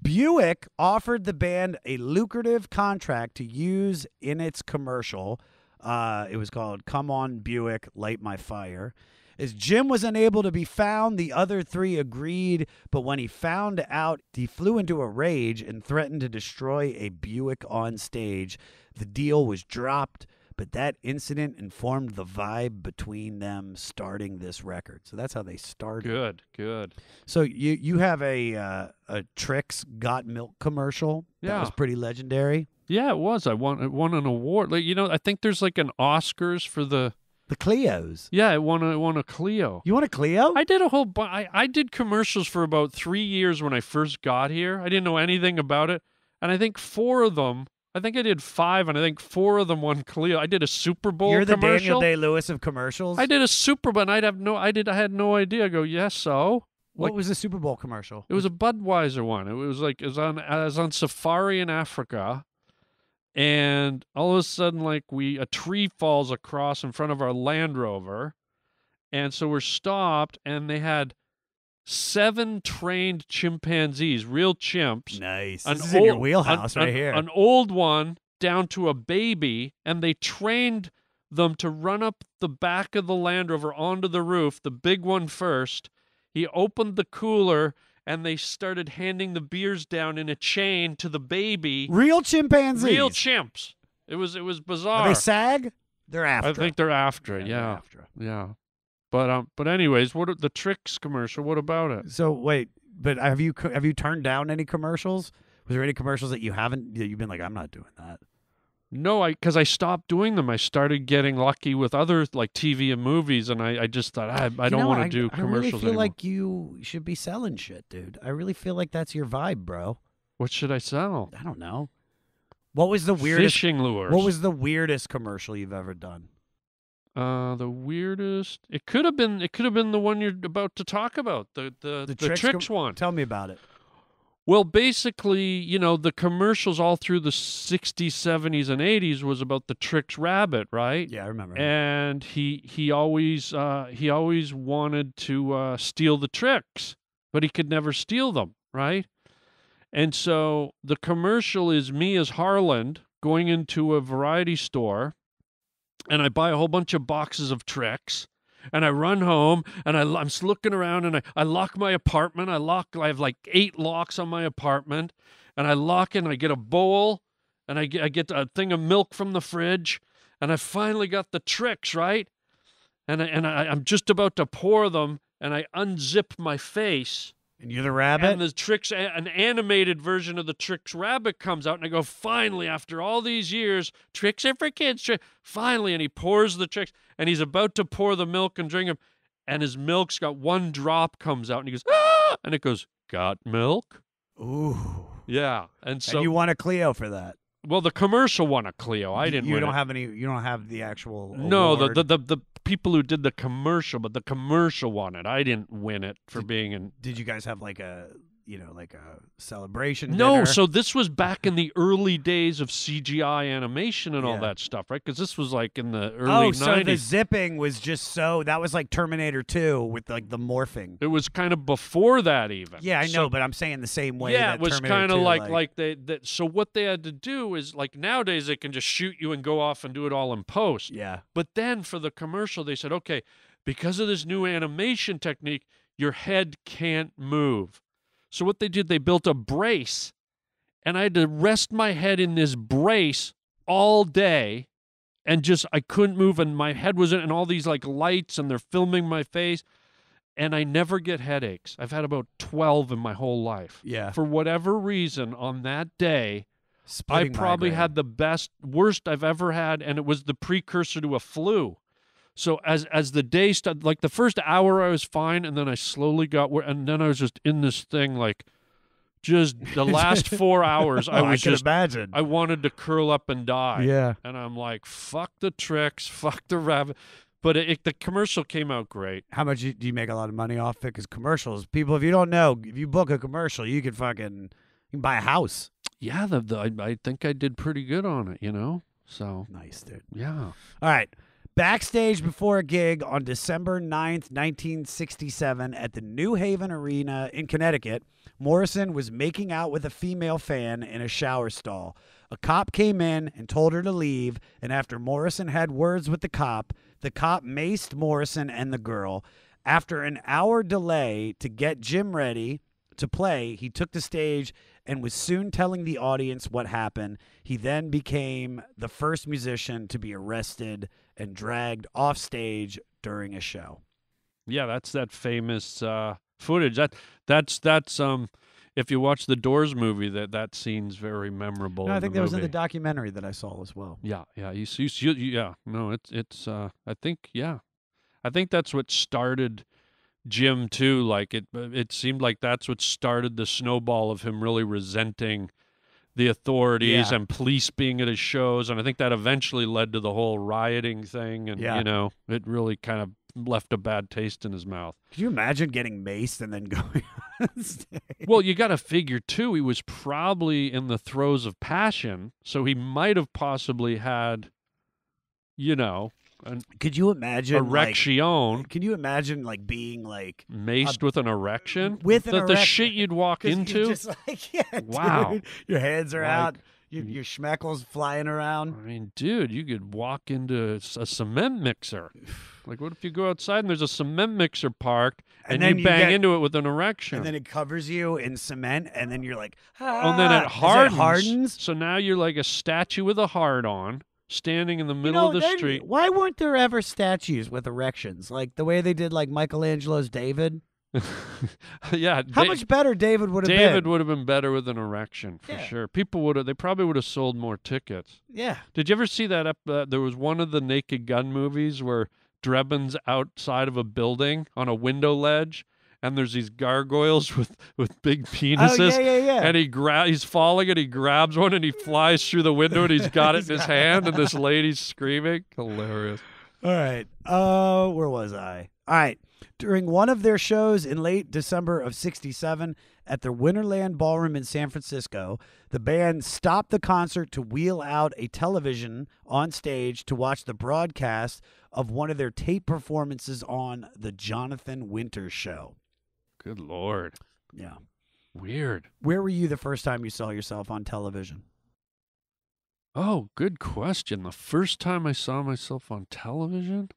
Buick offered the band a lucrative contract to use in its commercial. It was called Come On Buick, Light My Fire. As Jim was unable to be found, the other three agreed, but when he found out, he flew into a rage and threatened to destroy a Buick on stage. The deal was dropped, but that incident informed the vibe between them starting this record. So that's how they started. Good. So you have a Trix Got Milk commercial that was pretty legendary. Yeah, it was. It won an award. Like, I think there's like an Oscars for the Clios. Yeah, it won a Clio. You want a Clio? I did I did commercials for about 3 years when I first got here. I didn't know anything about it, and I think 4 of them. I think I did 5, and I think 4 of them won Clio. I did a Super Bowl commercial. You're the Daniel Day-Lewis of commercials? I did a Super Bowl, and I had no idea. I go, yes, so? What was the Super Bowl commercial? It was a Budweiser one. It was on safari in Africa, and all of a sudden, a tree falls across in front of our Land Rover, and so we're stopped, and they had 7 trained chimpanzees, real chimps. Nice. An This is in your old- wheelhouse right here. An old one down to a baby, and they trained them to run up the back of the Land Rover onto the roof, the big one first. He opened the cooler, and they started handing the beers down in a chain to the baby. Real chimpanzees. Real chimps. It was bizarre. Are they SAG? They're after. I think they're after it. they're Yeah. after it. Yeah. But anyways, what are the Tricks commercial? What about it? So wait, but have you turned down any commercials? Was there any commercials that you've been like, I'm not doing that? No, because I stopped doing them. I started getting lucky with other like TV and movies, and I just thought I don't want to do commercials I really feel anymore. like you should be selling shit, dude. I really feel like that's your vibe, bro. What should I sell? I don't know. What was the weirdest? Fishing lures. What was the weirdest commercial you've ever done? The weirdest? It could have been the one you're about to talk about. The Tricks one. Tell me about it. Well, basically, the commercials all through the 60s, 70s, and 80s was about the Tricks rabbit, right? Yeah, I remember. And he always wanted to steal the tricks, but he could never steal them, right? And so the commercial is me as Harland going into a variety store, and I buy a whole bunch of boxes of tricks. And I run home, and I'm looking around, and I lock my apartment. I have like 8 locks on my apartment, and I lock in. I get a bowl, and I get a thing of milk from the fridge, and I finally got the tricks, right? And I'm just about to pour them, and I unzip my face. And you're the rabbit? And the Tricks, an animated version of the Tricks rabbit comes out, and I go, finally, after all these years, tricks are for kids. Finally, and he pours the tricks, and he's about to pour the milk and drink them, and his milk's got 1 drop comes out, and he goes, ah! And it goes, got milk? Ooh. Yeah. And so, And you won a Clio for that. well, the commercial won a Clio. I didn't You win don't it. have any. You don't have the actual. No, award. the people who did the commercial, but the commercial won it. I didn't win it for being in. Did you guys have like a celebration? No, dinner? so this was back in the early days of CGI animation and all Yeah. that stuff, right? Because this was like in the early 90s. So the zipping was just that was like Terminator 2 with like the morphing. It was kind of before that even. Yeah, I So- know, but I'm saying the same way. yeah, that it was Terminator kind of 2, like so what they had to do is like nowadays they can just shoot you and go off and do it all in post. Yeah. But then for the commercial, they said, okay, because of this new animation technique, your head can't move. So what they did, they built a brace, and I had to rest my head in this brace all day, and I couldn't move, and my head was in, and all these like lights, and they're filming my face, and I never get headaches. I've had about 12 in my whole life. Yeah. For whatever reason, on that day, Splitting I probably migraine. had the worst I've ever had, and it was the precursor to a flu. So as the day started, like the first hour I was fine, and then I slowly got and then I was just in this thing, like just the last 4 hours, I was can just, imagine. I wanted to curl up and die. Yeah. And I'm like, fuck the tricks, fuck the rabbit. But the commercial came out great. How much do you make a lot of money off it? Because commercials, people, if you don't know, if you book a commercial, you can buy a house. Yeah, I think I did pretty good on it, So, Nice, dude. yeah. All right. Backstage before a gig on December 9th, 1967 at the New Haven Arena in Connecticut, Morrison was making out with a female fan in a shower stall. A cop came in and told her to leave, and after Morrison had words with the cop maced Morrison and the girl. After an hour delay to get Jim ready to play, he took the stage and was soon telling the audience what happened. He then became the first musician to be arrested and dragged off stage during a show. Yeah, that's that famous footage. That's if you watch the Doors movie, that scene's very memorable. No, I think that was in the movie. documentary that I saw as well. Yeah. Yeah. No, it's. I think that's what started Jim too. Like it seemed like that's what started the snowball of him really resenting the authorities Yeah. and police being at his shows, and I think that eventually led to the whole rioting thing, and Yeah. it really kind of left a bad taste in his mouth. Can you imagine getting maced and then going on stage? Well, you got to figure too, he was probably in the throes of passion, so he might have possibly had, Could you imagine erection. Can you imagine like being like Maced with an erection? with an the erection? shit you'd walk 'Cause into? you're just like, yeah, Wow. dude. Your hands are Like, out. Your schmeckles flying around. I mean, dude, you could walk into a cement mixer. Like, what if you go outside and there's a cement mixer parked and then you you bang get- into it with an erection? And then it covers you in cement, and then you're like, Oh, and then it Is hardens. So now you're like a statue with a heart on, standing in the middle of the street. Why weren't there ever statues with erections like the way they did like Michelangelo's David? Yeah. How much better David would have been? David would have been better with an erection for Yeah. sure. People would have. They probably would have sold more tickets. Yeah. Did you ever see that? There was one of the Naked Gun movies where Drebin's outside of a building on a window ledge, and there's these gargoyles with big penises. Oh, yeah. And he's falling, and he grabs one, and he flies through the window, and he's got it in his hand, and this lady's screaming. Hilarious. All right. Where was I? All right. During one of their shows in late December of '67 at the Winterland Ballroom in San Francisco, the band stopped the concert to wheel out a television on stage to watch the broadcast of one of their tape performances on The Jonathan Winters Show. Good Lord. Yeah. Weird. Where were you the first time you saw yourself on television? Oh, good question. The first time I saw myself on television?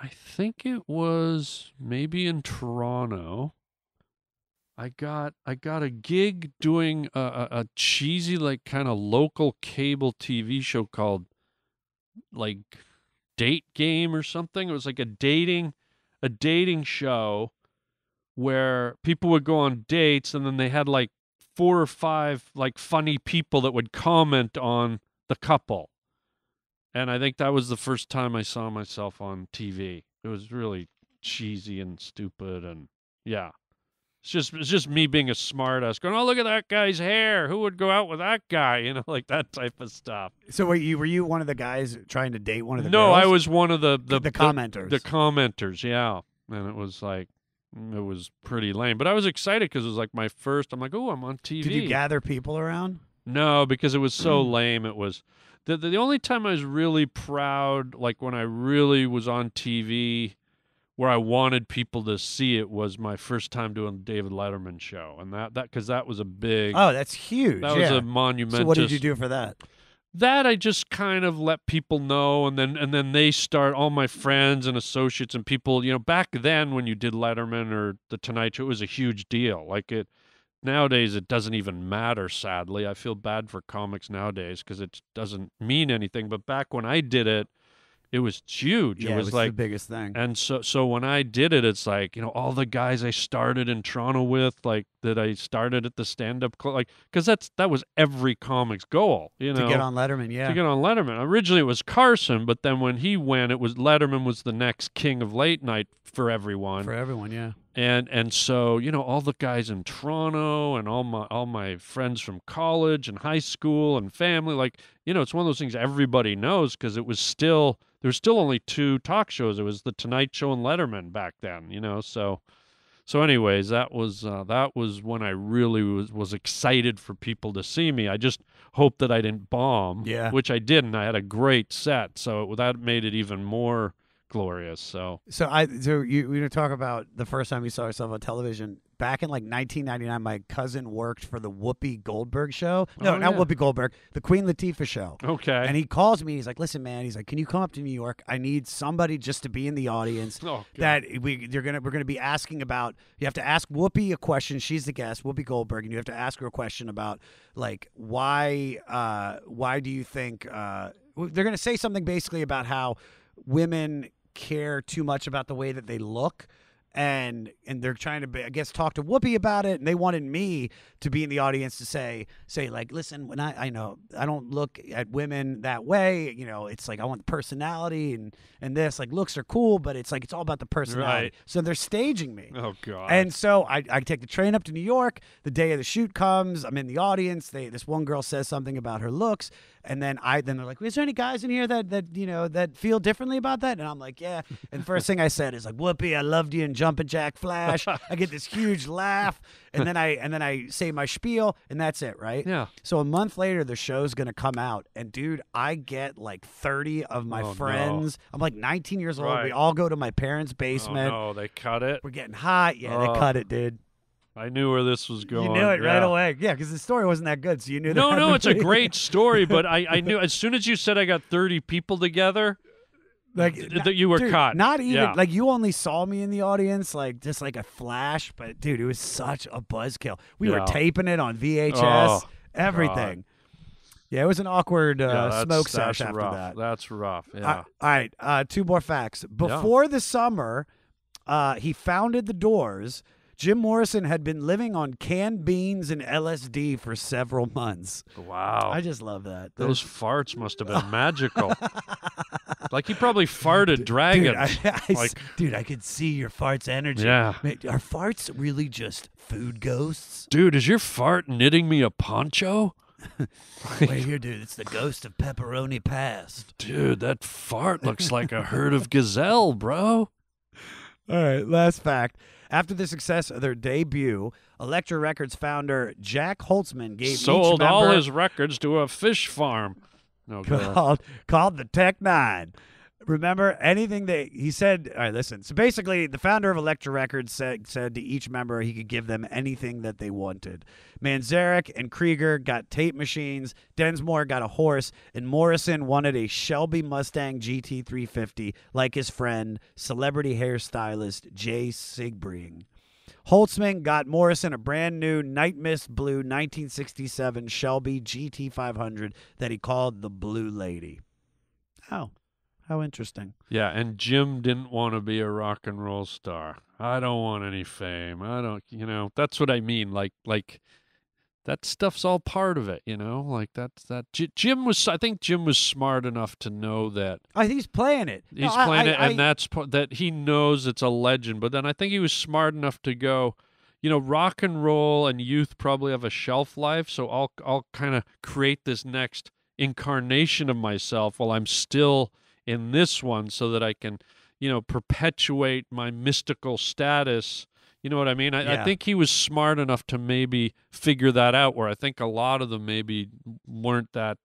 I think it was maybe in Toronto. I got a gig doing a cheesy, like, kind of local cable TV show called like Date Game or something. It was like a dating show where people would go on dates, and then they had like 4 or 5 like funny people that would comment on the couple. And I think that was the first time I saw myself on TV. It was really cheesy and stupid, and yeah. It's just me being a smartass going, oh, look at that guy's hair. Who would go out with that guy? You know, like that type of stuff. So were you one of the guys trying to date one of the No, girls? I was one of the commenters. The commenters, yeah. And it was like, it was pretty lame. But I was excited because it was like my first, I'm like, oh, I'm on TV. Did you gather people around? No, because it was so lame. It was the only time I was really proud, like when I really was on TV, where I wanted people to see it, was my first time doing the David Letterman show, and that because that was a big. Oh, that's huge. That was a monumental. So what did you do for that? That I just kind of let people know, and then they start, all my friends and associates and people, you know, back then when you did Letterman or The Tonight Show, it was a huge deal. Like nowadays it doesn't even matter, sadly. I feel bad for comics nowadays because it doesn't mean anything. But back when I did it, it was huge. Yeah, it was like the biggest thing. And so when I did it, it's like, you know, all the guys I started in Toronto with, like that I started at the stand-up club, like, because that was every comic's goal, you know, to get on Letterman. Yeah, to get on Letterman. Originally it was Carson, but then when he went, it was Letterman was the next king of late night for everyone. For everyone, yeah. And so, you know, all the guys in Toronto and all my friends from college and high school and family, like, you know, it's one of those things everybody knows because there was still only 2 talk shows. It was The Tonight Show and Letterman back then, you know. So anyways, that was when I really was excited for people to see me. I just hoped that I didn't bomb, Yeah. which I didn't. I had a great set, so that made it even more glorious. So you were to talk about the first time you saw yourself on television. Back in like 1999, my cousin worked for the Whoopi Goldberg show. No, not Whoopi Goldberg, the Queen Latifah show. Okay. And he calls me. He's like, "Listen, man." He's like, "Can you come up to New York? I need somebody just to be in the audience. Oh, that we're gonna be asking about. You have to ask Whoopi a question. She's the guest, Whoopi Goldberg, and you have to ask her a question about like why do you think they're gonna say something basically about how women care too much about the way that they look." And they're trying to, I guess, talk to Whoopi about it, and they wanted me to be in the audience to say like, listen, when I know I don't look at women that way, you know, it's like I want the personality and this, like, looks are cool, but it's like it's all about the personality. Right. So they're staging me. Oh God. And so I take the train up to New York. The day of the shoot comes. I'm in the audience. This one girl says something about her looks, and then they're like, "Is there any guys in here that you know that feel differently about that?" And I'm like, "Yeah." And first thing I said is like, "Whoopi, I loved you in jumping jack flash. I get this huge laugh, and then I say my spiel, and that's it, right? Yeah. So a month later, the show's gonna come out, and dude, I get like 30 of my friends. No. I'm like 19 years old. Right. We all go to my parents' basement. Oh, no, they cut it. We're getting hot. Yeah, they cut it, dude. I knew where this was going. You knew it right away. Yeah, because the story wasn't that good, so you knew that. No, it's a great story, but I knew as soon as you said I got 30 people together, like that you were dude, caught. Not even like you only saw me in the audience, like just like a flash. But dude, it was such a buzzkill. We were taping it on VHS, everything. God. Yeah, it was an awkward smoke sesh after rough. that. That's rough. Yeah. All right. 2 more facts. Before the summer, he founded the Doors. Jim Morrison had been living on canned beans and LSD for several months. Wow. I just love that. Those farts must have been magical. Like he probably farted dragons. Dude, I could see your farts' energy. Yeah. Man, are farts really just food ghosts? Dude, is your fart knitting me a poncho? Wait here, dude. It's the ghost of pepperoni past. Dude, that fart looks like a herd of gazelle, bro. All right, last fact. After the success of their debut, Elektra Records founder Jack Holtzman gave sold each member all his records to a fish farm. No, called the Tech Nine. Remember anything that he said? All right, listen. So basically, the founder of Elektra Records said to each member he could give them anything that they wanted. Manzarek and Krieger got tape machines. Densmore got a horse, and Morrison wanted a Shelby Mustang GT350 like his friend, celebrity hairstylist Jay Sigbring. Holtzman got Morrison a brand new Night Mist Blue 1967 Shelby GT500 that he called the Blue Lady. Oh. How interesting. Yeah, and Jim didn't want to be a rock and roll star. I don't want any fame. I don't, that's what I mean. Like that stuff's all part of it, Like Jim was, I think Jim was smart enough to know that. I think he's playing it. He's playing it, and that's that he knows it's a legend. But then I think he was smart enough to go, rock and roll and youth probably have a shelf life, so I'll kind of create this next incarnation of myself while I'm still in this one so that I can, perpetuate my mystical status. You know what I mean? I think he was smart enough to maybe figure that out, where I think a lot of them maybe weren't that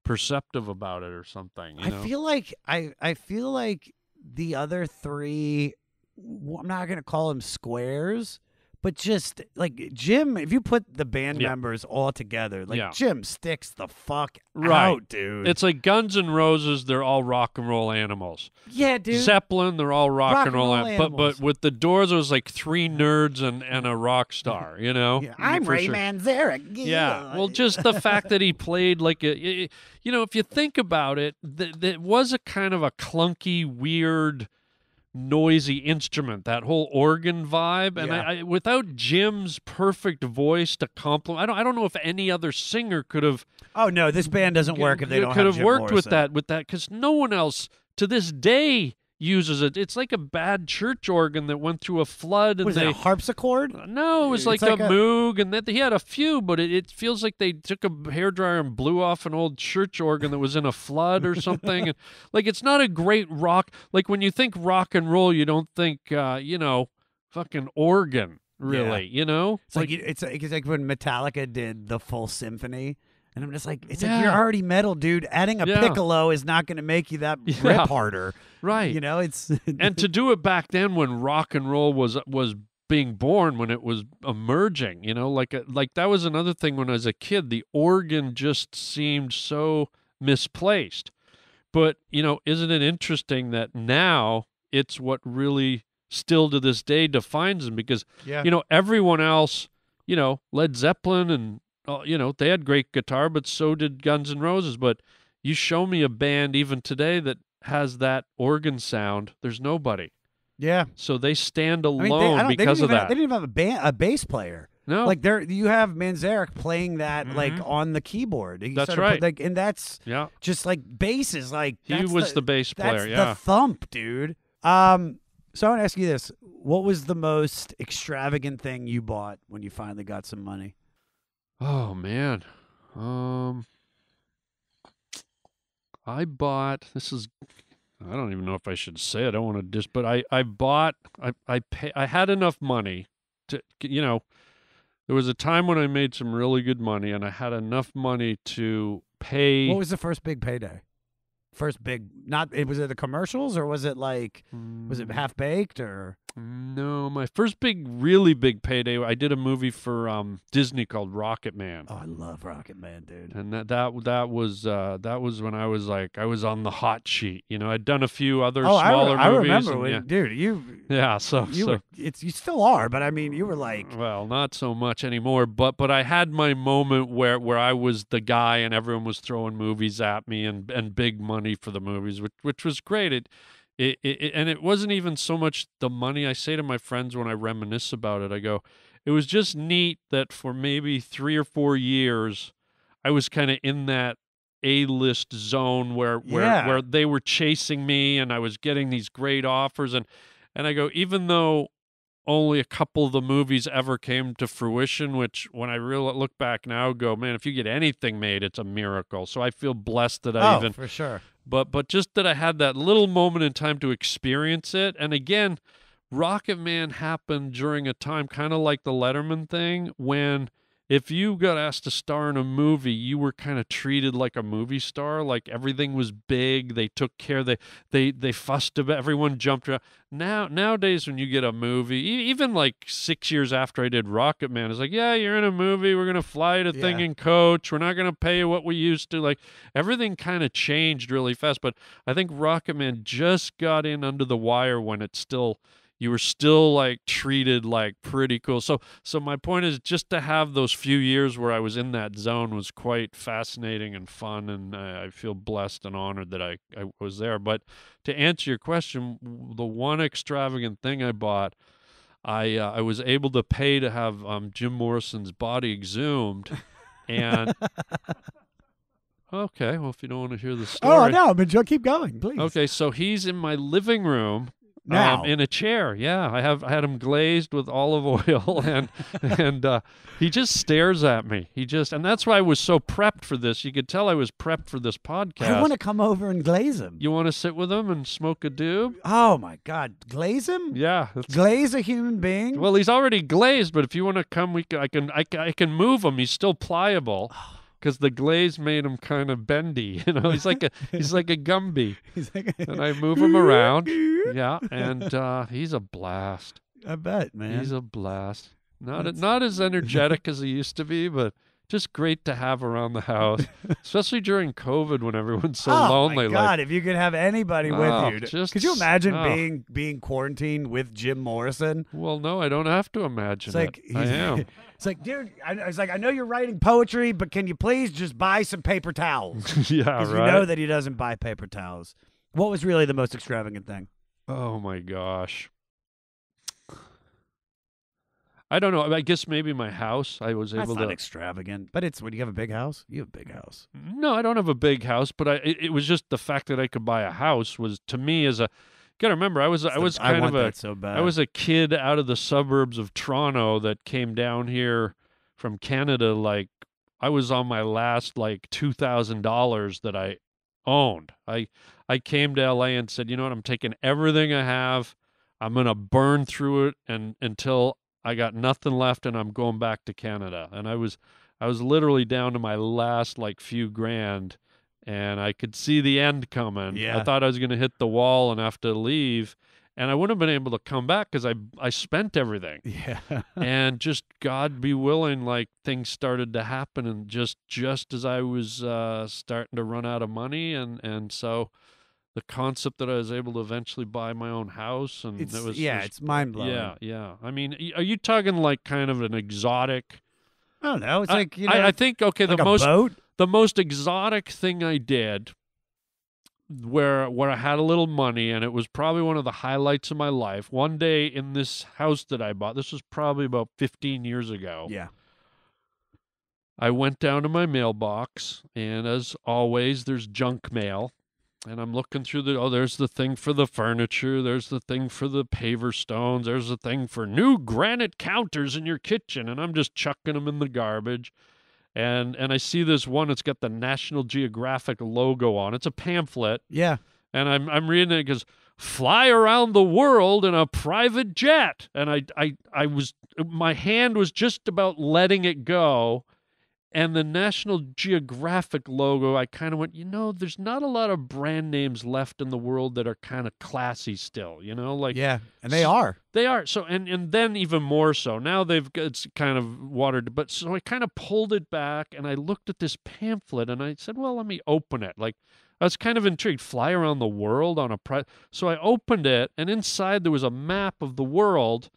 perceptive about it or something. I feel like the other 3, I'm not going to call them squares, but just like Jim, if you put the band members all together, Jim sticks the fuck out, dude. It's like Guns N' Roses, they're all rock and roll animals. Yeah, dude. Zeppelin, they're all rock and roll animals. But with the Doors, it was like 3 nerds and a rock star, Yeah, I'm Ray Manzarek. Yeah. Well, just the fact that he played like if you think about it, that was a kind of a clunky, weird, noisy instrument, that whole organ vibe, and I without Jim's perfect voice to complement, I don't know if any other singer could have. Oh no, this band doesn't work if they don't have Jim Morrison. Could have worked with that because no one else to this day uses it. It's like a bad church organ that went through a flood. And was it a harpsichord? No, it was like a Moog, and that he had a few, but it feels like they took a hairdryer and blew off an old church organ that was in a flood or something. And like, it's not a great rock. Like when you think rock and roll, you don't think fucking organ, really. It's like it's like when Metallica did the full symphony. And I'm just like, it's like you're already metal, dude. Adding a piccolo is not going to make you that rip harder. Right. It's and to do it back then when rock and roll was being born, when it was emerging, like that was another thing when I was a kid. The organ just seemed so misplaced. But, isn't it interesting that now it's what really still to this day defines them? Because, everyone else, Led Zeppelin and they had great guitar, but so did Guns N' Roses. But you show me a band even today that has that organ sound, there's nobody. Yeah. So they stand alone because of that. They didn't even have a bass player. No. Like you have Manzarek playing that like on the keyboard. That's right. And that's just like bass is like he was the bass player. That's the thump, dude. So I want to ask you this: what was the most extravagant thing you bought when you finally got some money? Oh man, I bought. I don't even know if I should say it. I don't want to but I had enough money to, there was a time when I made some really good money and I had enough money to pay. What was the first big payday? First big, was it the commercials or was it was it Half Baked or? No, my first really big payday, I did a movie for Disney called Rocket Man. Oh, I love Rocket Man, dude. And that was when I was on the hot sheet. I'd done a few other smaller movies. I remember when, dude, you still are, but I mean, you were like, well, not so much anymore, but I had my moment where I was the guy and everyone was throwing movies at me and big money for the movies, which was great. And it wasn't even so much the money. I say to my friends when I reminisce about it, I go, it was just neat that for maybe 3 or 4 years, I was kind of in that A-list zone where they were chasing me and I was getting these great offers. And I go, even though only a couple of the movies ever came to fruition, which when I really look back now, go, man, if you get anything made, it's a miracle. So I feel blessed that for sure. But just that I had that little moment in time to experience it. And again, Rocket Man happened during a time kind of like the Letterman thing, when if you got asked to star in a movie, you were kind of treated like a movie star. Like everything was big. They took care. They fussed about. Everyone jumped around. Nowadays, when you get a movie, even like 6 years after I did Rocket Man, it's like, yeah, you're in a movie. We're gonna fly you to thing and coach. We're not gonna pay you what we used to. Like everything kind of changed really fast. But I think Rocket Man just got in under the wire when you were still like treated like pretty cool. So my point is just to have those few years where I was in that zone was quite fascinating and fun, and I feel blessed and honored that I was there. But to answer your question, the one extravagant thing I bought, I was able to pay to have Jim Morrison's body exhumed, and okay, well, if you don't want to hear the story. Oh, no, but keep going, please. Okay, so he's in my living room. Now. In a chair, yeah. I had him glazed with olive oil, and he just stares at me. And that's why I was so prepped for this. You could tell I was prepped for this podcast. I want to come over and glaze him. You want to sit with him and smoke a doob? Oh my God, glaze him? Yeah, glaze a human being. Well, he's already glazed, but if you want to come, I can move him. He's still pliable. Because the glaze made him kind of bendy, he's like a Gumby. And I move him around, yeah, and he's a blast. I bet, man. He's a blast. Not as energetic as he used to be, but just great to have around the house, especially during COVID when everyone's so lonely. Oh my God! If you could have anybody with you, could you imagine being quarantined with Jim Morrison? Well, no, I don't have to imagine it. I am. It's like, dude, I know you're writing poetry, but can you please just buy some paper towels? Yeah, right. Because you know that he doesn't buy paper towels. What was really the most extravagant thing? Oh my gosh. I don't know. I guess maybe my house. I was able to. That's not extravagant, but it's when you have a big house. You have a big house. No, I don't have a big house, but it was just the fact that I could buy a house was to me as a. Gotta remember, I was a kid out of the suburbs of Toronto that came down here from Canada. Like I was on my last like $2,000 that I owned. I came to LA and said, you know what? I'm taking everything I have. I'm gonna burn through it and until I got nothing left, and I'm going back to Canada. And I was literally down to my last like few grand. And I could see the end coming. Yeah. I thought I was going to hit the wall and have to leave. And I wouldn't have been able to come back because I spent everything. Yeah. And just God be willing, like things started to happen. And just as I was starting to run out of money. And so the concept that I was able to eventually buy my own house. And it's mind-blowing. Yeah. I mean, are you talking like kind of an exotic? I don't know. It's like, I think, okay, like the most exotic thing I did where I had a little money, and it was probably one of the highlights of my life. One day in this house that I bought, this was probably about 15 years ago. Yeah. I went down to my mailbox, and as always, there's junk mail. And I'm looking through there's the thing for the furniture, there's the thing for the paver stones, there's the thing for new granite counters in your kitchen, and I'm just chucking them in the garbage. And I see this one, it's got the National Geographic logo on. It's a pamphlet. Yeah. And I'm reading it. It goes, fly around the world in a private jet. And I was, my hand was just about letting it go. And the National Geographic logo, I kind of went, there's not a lot of brand names left in the world that are kind of classy still, like. Yeah, and they are. They are. So, and then even more so. Now it's kind of watered, but so I kind of pulled it back and I looked at this pamphlet and I said, well, let me open it. Like, I was kind of intrigued. Fly around the world on a So I opened it, and inside there was a map of the world.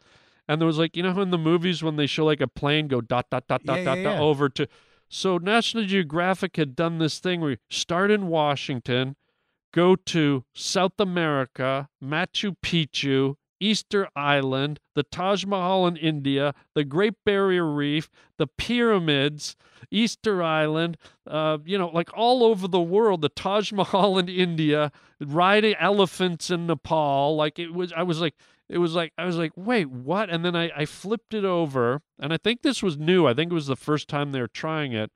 And there was like, in the movies when they show like a plane go dot, dot, dot, dot, dot, dot over to. So National Geographic had done this thing where you start in Washington, go to South America, Machu Picchu, Easter Island, the Taj Mahal in India, the Great Barrier Reef, the pyramids, Easter Island, like all over the world, the Taj Mahal in India, riding elephants in Nepal. Like I was like, wait, what? And then I flipped it over, and I think this was new. I think it was the first time they were trying it.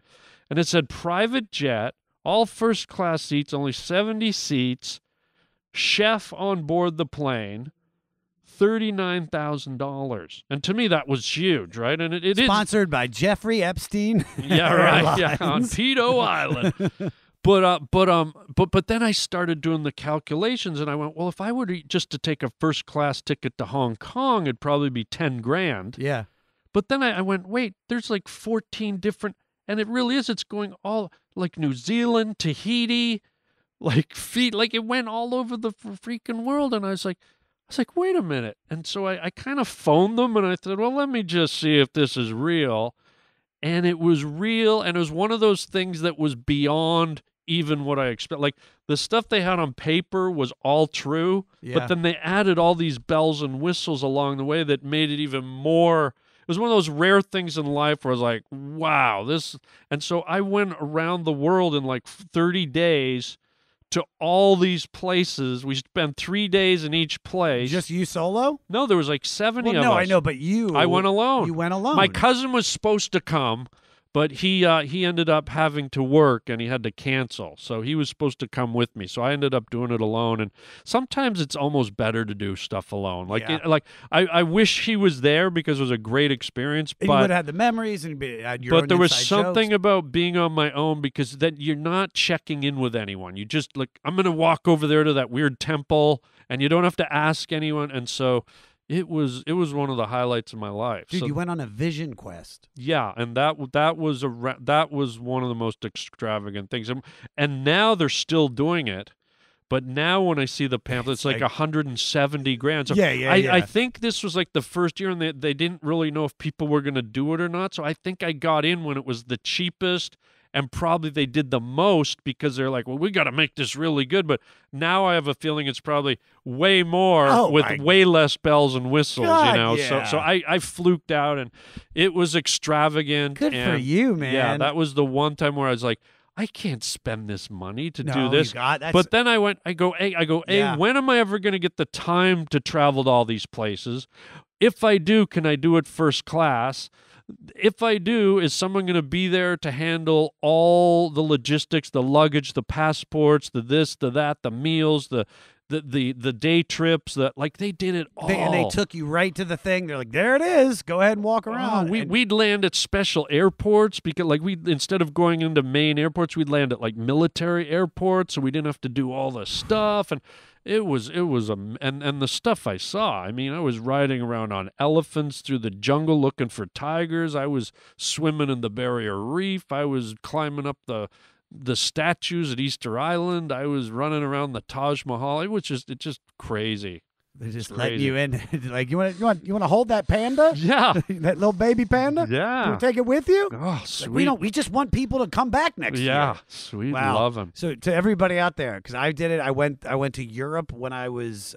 And it said private jet, all first-class seats, only 70 seats, chef on board the plane, $39,000. And to me, that was huge, right? And it is sponsored by Jeffrey Epstein. Yeah, right. Yeah, on Pedo Island. But then I started doing the calculations, and I went, well, if I were just to take a first class ticket to Hong Kong, it'd probably be $10,000. Yeah. But then I went, wait, there's like 14 different, and it really is. It's going all like New Zealand, Tahiti, like it went all over the freaking world, and I was like, wait a minute. And so I kind of phoned them, and I said, well, let me just see if this is real. And it was real, and it was one of those things that was beyond even what I expect. Like, the stuff they had on paper was all true, but then they added all these bells and whistles along the way that made it even more. It was one of those rare things in life where I was like, wow, this. And so I went around the world in like 30 days to all these places. We spent 3 days in each place. Just you solo? No, there was like 70 of us. No, I know, but I went alone. You went alone. My cousin was supposed to come, but he ended up having to work, and he had to cancel. So he was supposed to come with me. So I ended up doing it alone. And sometimes it's almost better to do stuff alone. Like, I wish he was there because it was a great experience. And but you would have had the memories and had your own but there was inside something jokes. about being on my own, because then you're not checking in with anyone. You just like, I'm going to walk over there to that weird temple, and you don't have to ask anyone. And so it was one of the highlights of my life. Dude, so, you went on a vision quest. yeah, and that was one of the most extravagant things. And now they're still doing it. But now when I see the pamphlet, it's like 170 grand. So I think this was like the first year, and they didn't really know if people were going to do it or not. So I think I got in when it was the cheapest, and probably they did the most because they're like, well, we got to make this really good. But now I have a feeling it's probably way more with way less bells and whistles, So I fluked out, and it was extravagant. Good for you, man. Yeah, that was the one time where I was like, I can't spend this money to do this. That's... But then I go, when am I ever going to get the time to travel to all these places? If I do, can I do it first class? If I do, is someone going to be there to handle all the logistics, the luggage, the passports, the this, the that, the meals, the day trips, like they did it all. And they took you right to the thing. They're like, there it is. Go ahead and walk around. We'd land at special airports because instead of going into main airports, we'd land at like military airports, so we didn't have to do all the stuff. And it was and the stuff I saw. I mean, I was riding around on elephants through the jungle looking for tigers. I was swimming in the Barrier Reef. I was climbing up the statues at Easter Island. I was running around the Taj Mahal. It was just crazy. They're just letting you in. Like, you want to hold that panda? Yeah. That little baby panda? Yeah. Can we take it with you? Oh, sweet. Like, we just want people to come back next year. Yeah, sweet. Wow. Love them. So to everybody out there, because I did it, I went to Europe when I was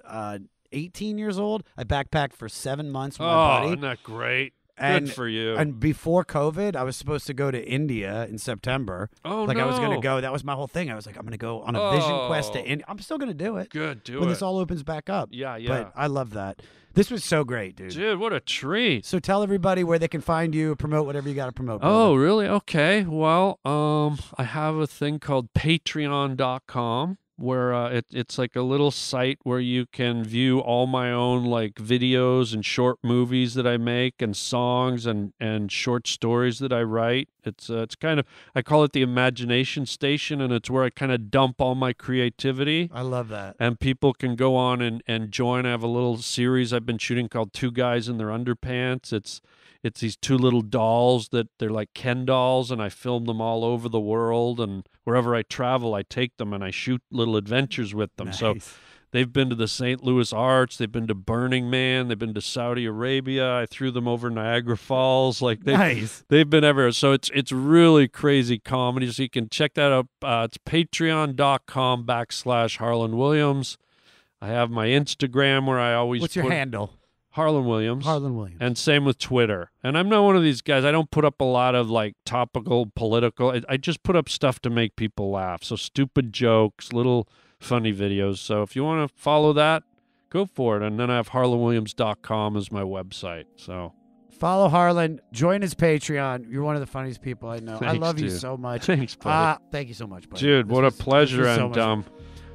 18 years old. I backpacked for 7 months with my buddy. Isn't that great? And, good for you. And before COVID, I was supposed to go to India in September. Oh, like no. I was going to go. That was my whole thing. I was like, I'm going to go on a vision quest to India. I'm still going to do it. Good, do when it. this all opens back up. Yeah. But I love that. This was so great, dude. Dude, what a treat. So tell everybody where they can find you, promote whatever you got to promote. Brother. Oh, really? Okay. Well, I have a thing called patreon.com where it's like a little site where you can view all my own like videos and short movies that I make and songs and short stories that I write. It's kind of, I call it the imagination station, and it's where I kind of dump all my creativity. I love that. And people can go on and join. I have a little series I've been shooting called Two Guys in Their Underpants. It's these two little dolls that they're like Ken dolls, and I film them all over the world, and wherever I travel, I take them and I shoot little adventures with them. Nice. So they've been to the St. Louis Arch, they've been to Burning Man, they've been to Saudi Arabia. I threw them over Niagara Falls. Like they've been everywhere. So it's really crazy comedy. So you can check that out. It's patreon.com/Harland Williams. I have my Instagram where I always What's your handle? Harland Williams. Harland Williams. And same with Twitter. And I'm not one of these guys. I don't put up a lot of like topical, political. I just put up stuff to make people laugh. So stupid jokes, little funny videos. So if you want to follow that, go for it. And then I have harlandwilliams.com as my website. So follow Harland. Join his Patreon. You're one of the funniest people I know. Thanks, I love you dude. so much. Thanks, buddy. Thank you so much, buddy. Dude, what a pleasure. So And much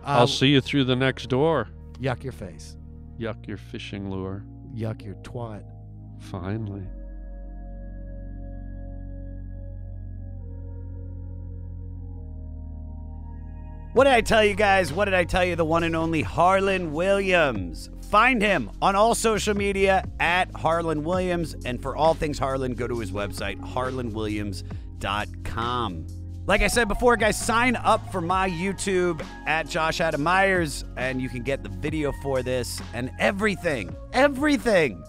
I'll see you through the next door. Yuck your face. Yuck your fishing lure. Yuck your twat. Finally. What did I tell you guys? What did I tell you? The one and only Harland Williams. Find him on all social media at Harland Williams. And for all things Harland, go to his website, harlandwilliams.com. Like I said before, guys, sign up for my YouTube at Josh Adam Myers, and you can get the video for this and everything. Everything.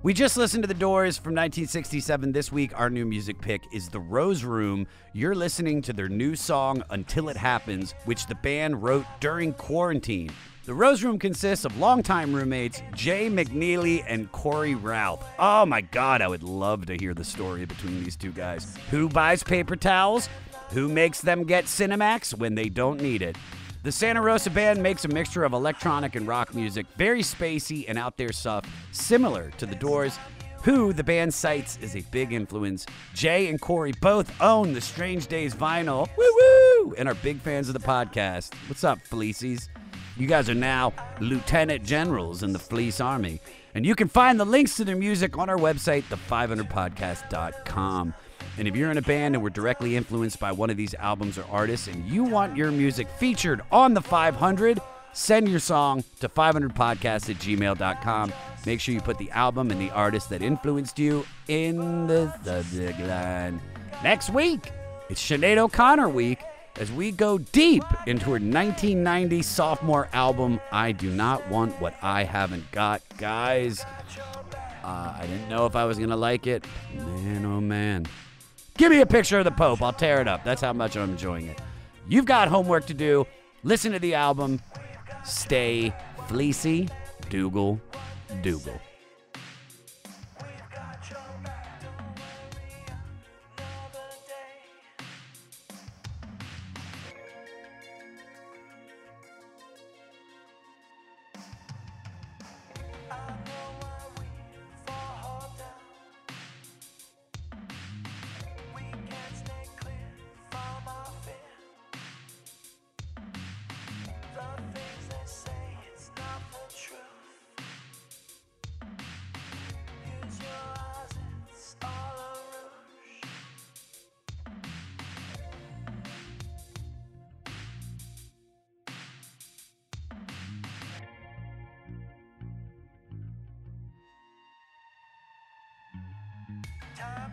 We just listened to The Doors from 1967. This week, our new music pick is The Rose Room. You're listening to their new song, Until It Happens, which the band wrote during quarantine. The Rose Room consists of longtime roommates Jay McNeely and Corey Ralph. Oh my God, I would love to hear the story between these two guys. Who buys paper towels? Who makes them get Cinemax when they don't need it? The Santa Rosa Band makes a mixture of electronic and rock music, very spacey and out there stuff, similar to The Doors, who the band cites as a big influence. Jay and Corey both own the Strange Days vinyl, woo-woo, and are big fans of the podcast. What's up, Fleecies? You guys are now lieutenant generals in the Fleece Army. And you can find the links to their music on our website, the500podcast.com. And if you're in a band and were directly influenced by one of these albums or artists and you want your music featured on the 500, send your song to 500podcast@gmail.com. Make sure you put the album and the artist that influenced you in the subject line. Next week, it's Sinead O'Connor week as we go deep into her 1990 sophomore album, I Do Not Want What I Haven't Got. Guys, I didn't know if I was going to like it. Man, oh man. Give me a picture of the Pope. I'll tear it up. That's how much I'm enjoying it. You've got homework to do. Listen to the album. Stay fleecy. Dougal. Dougal. Time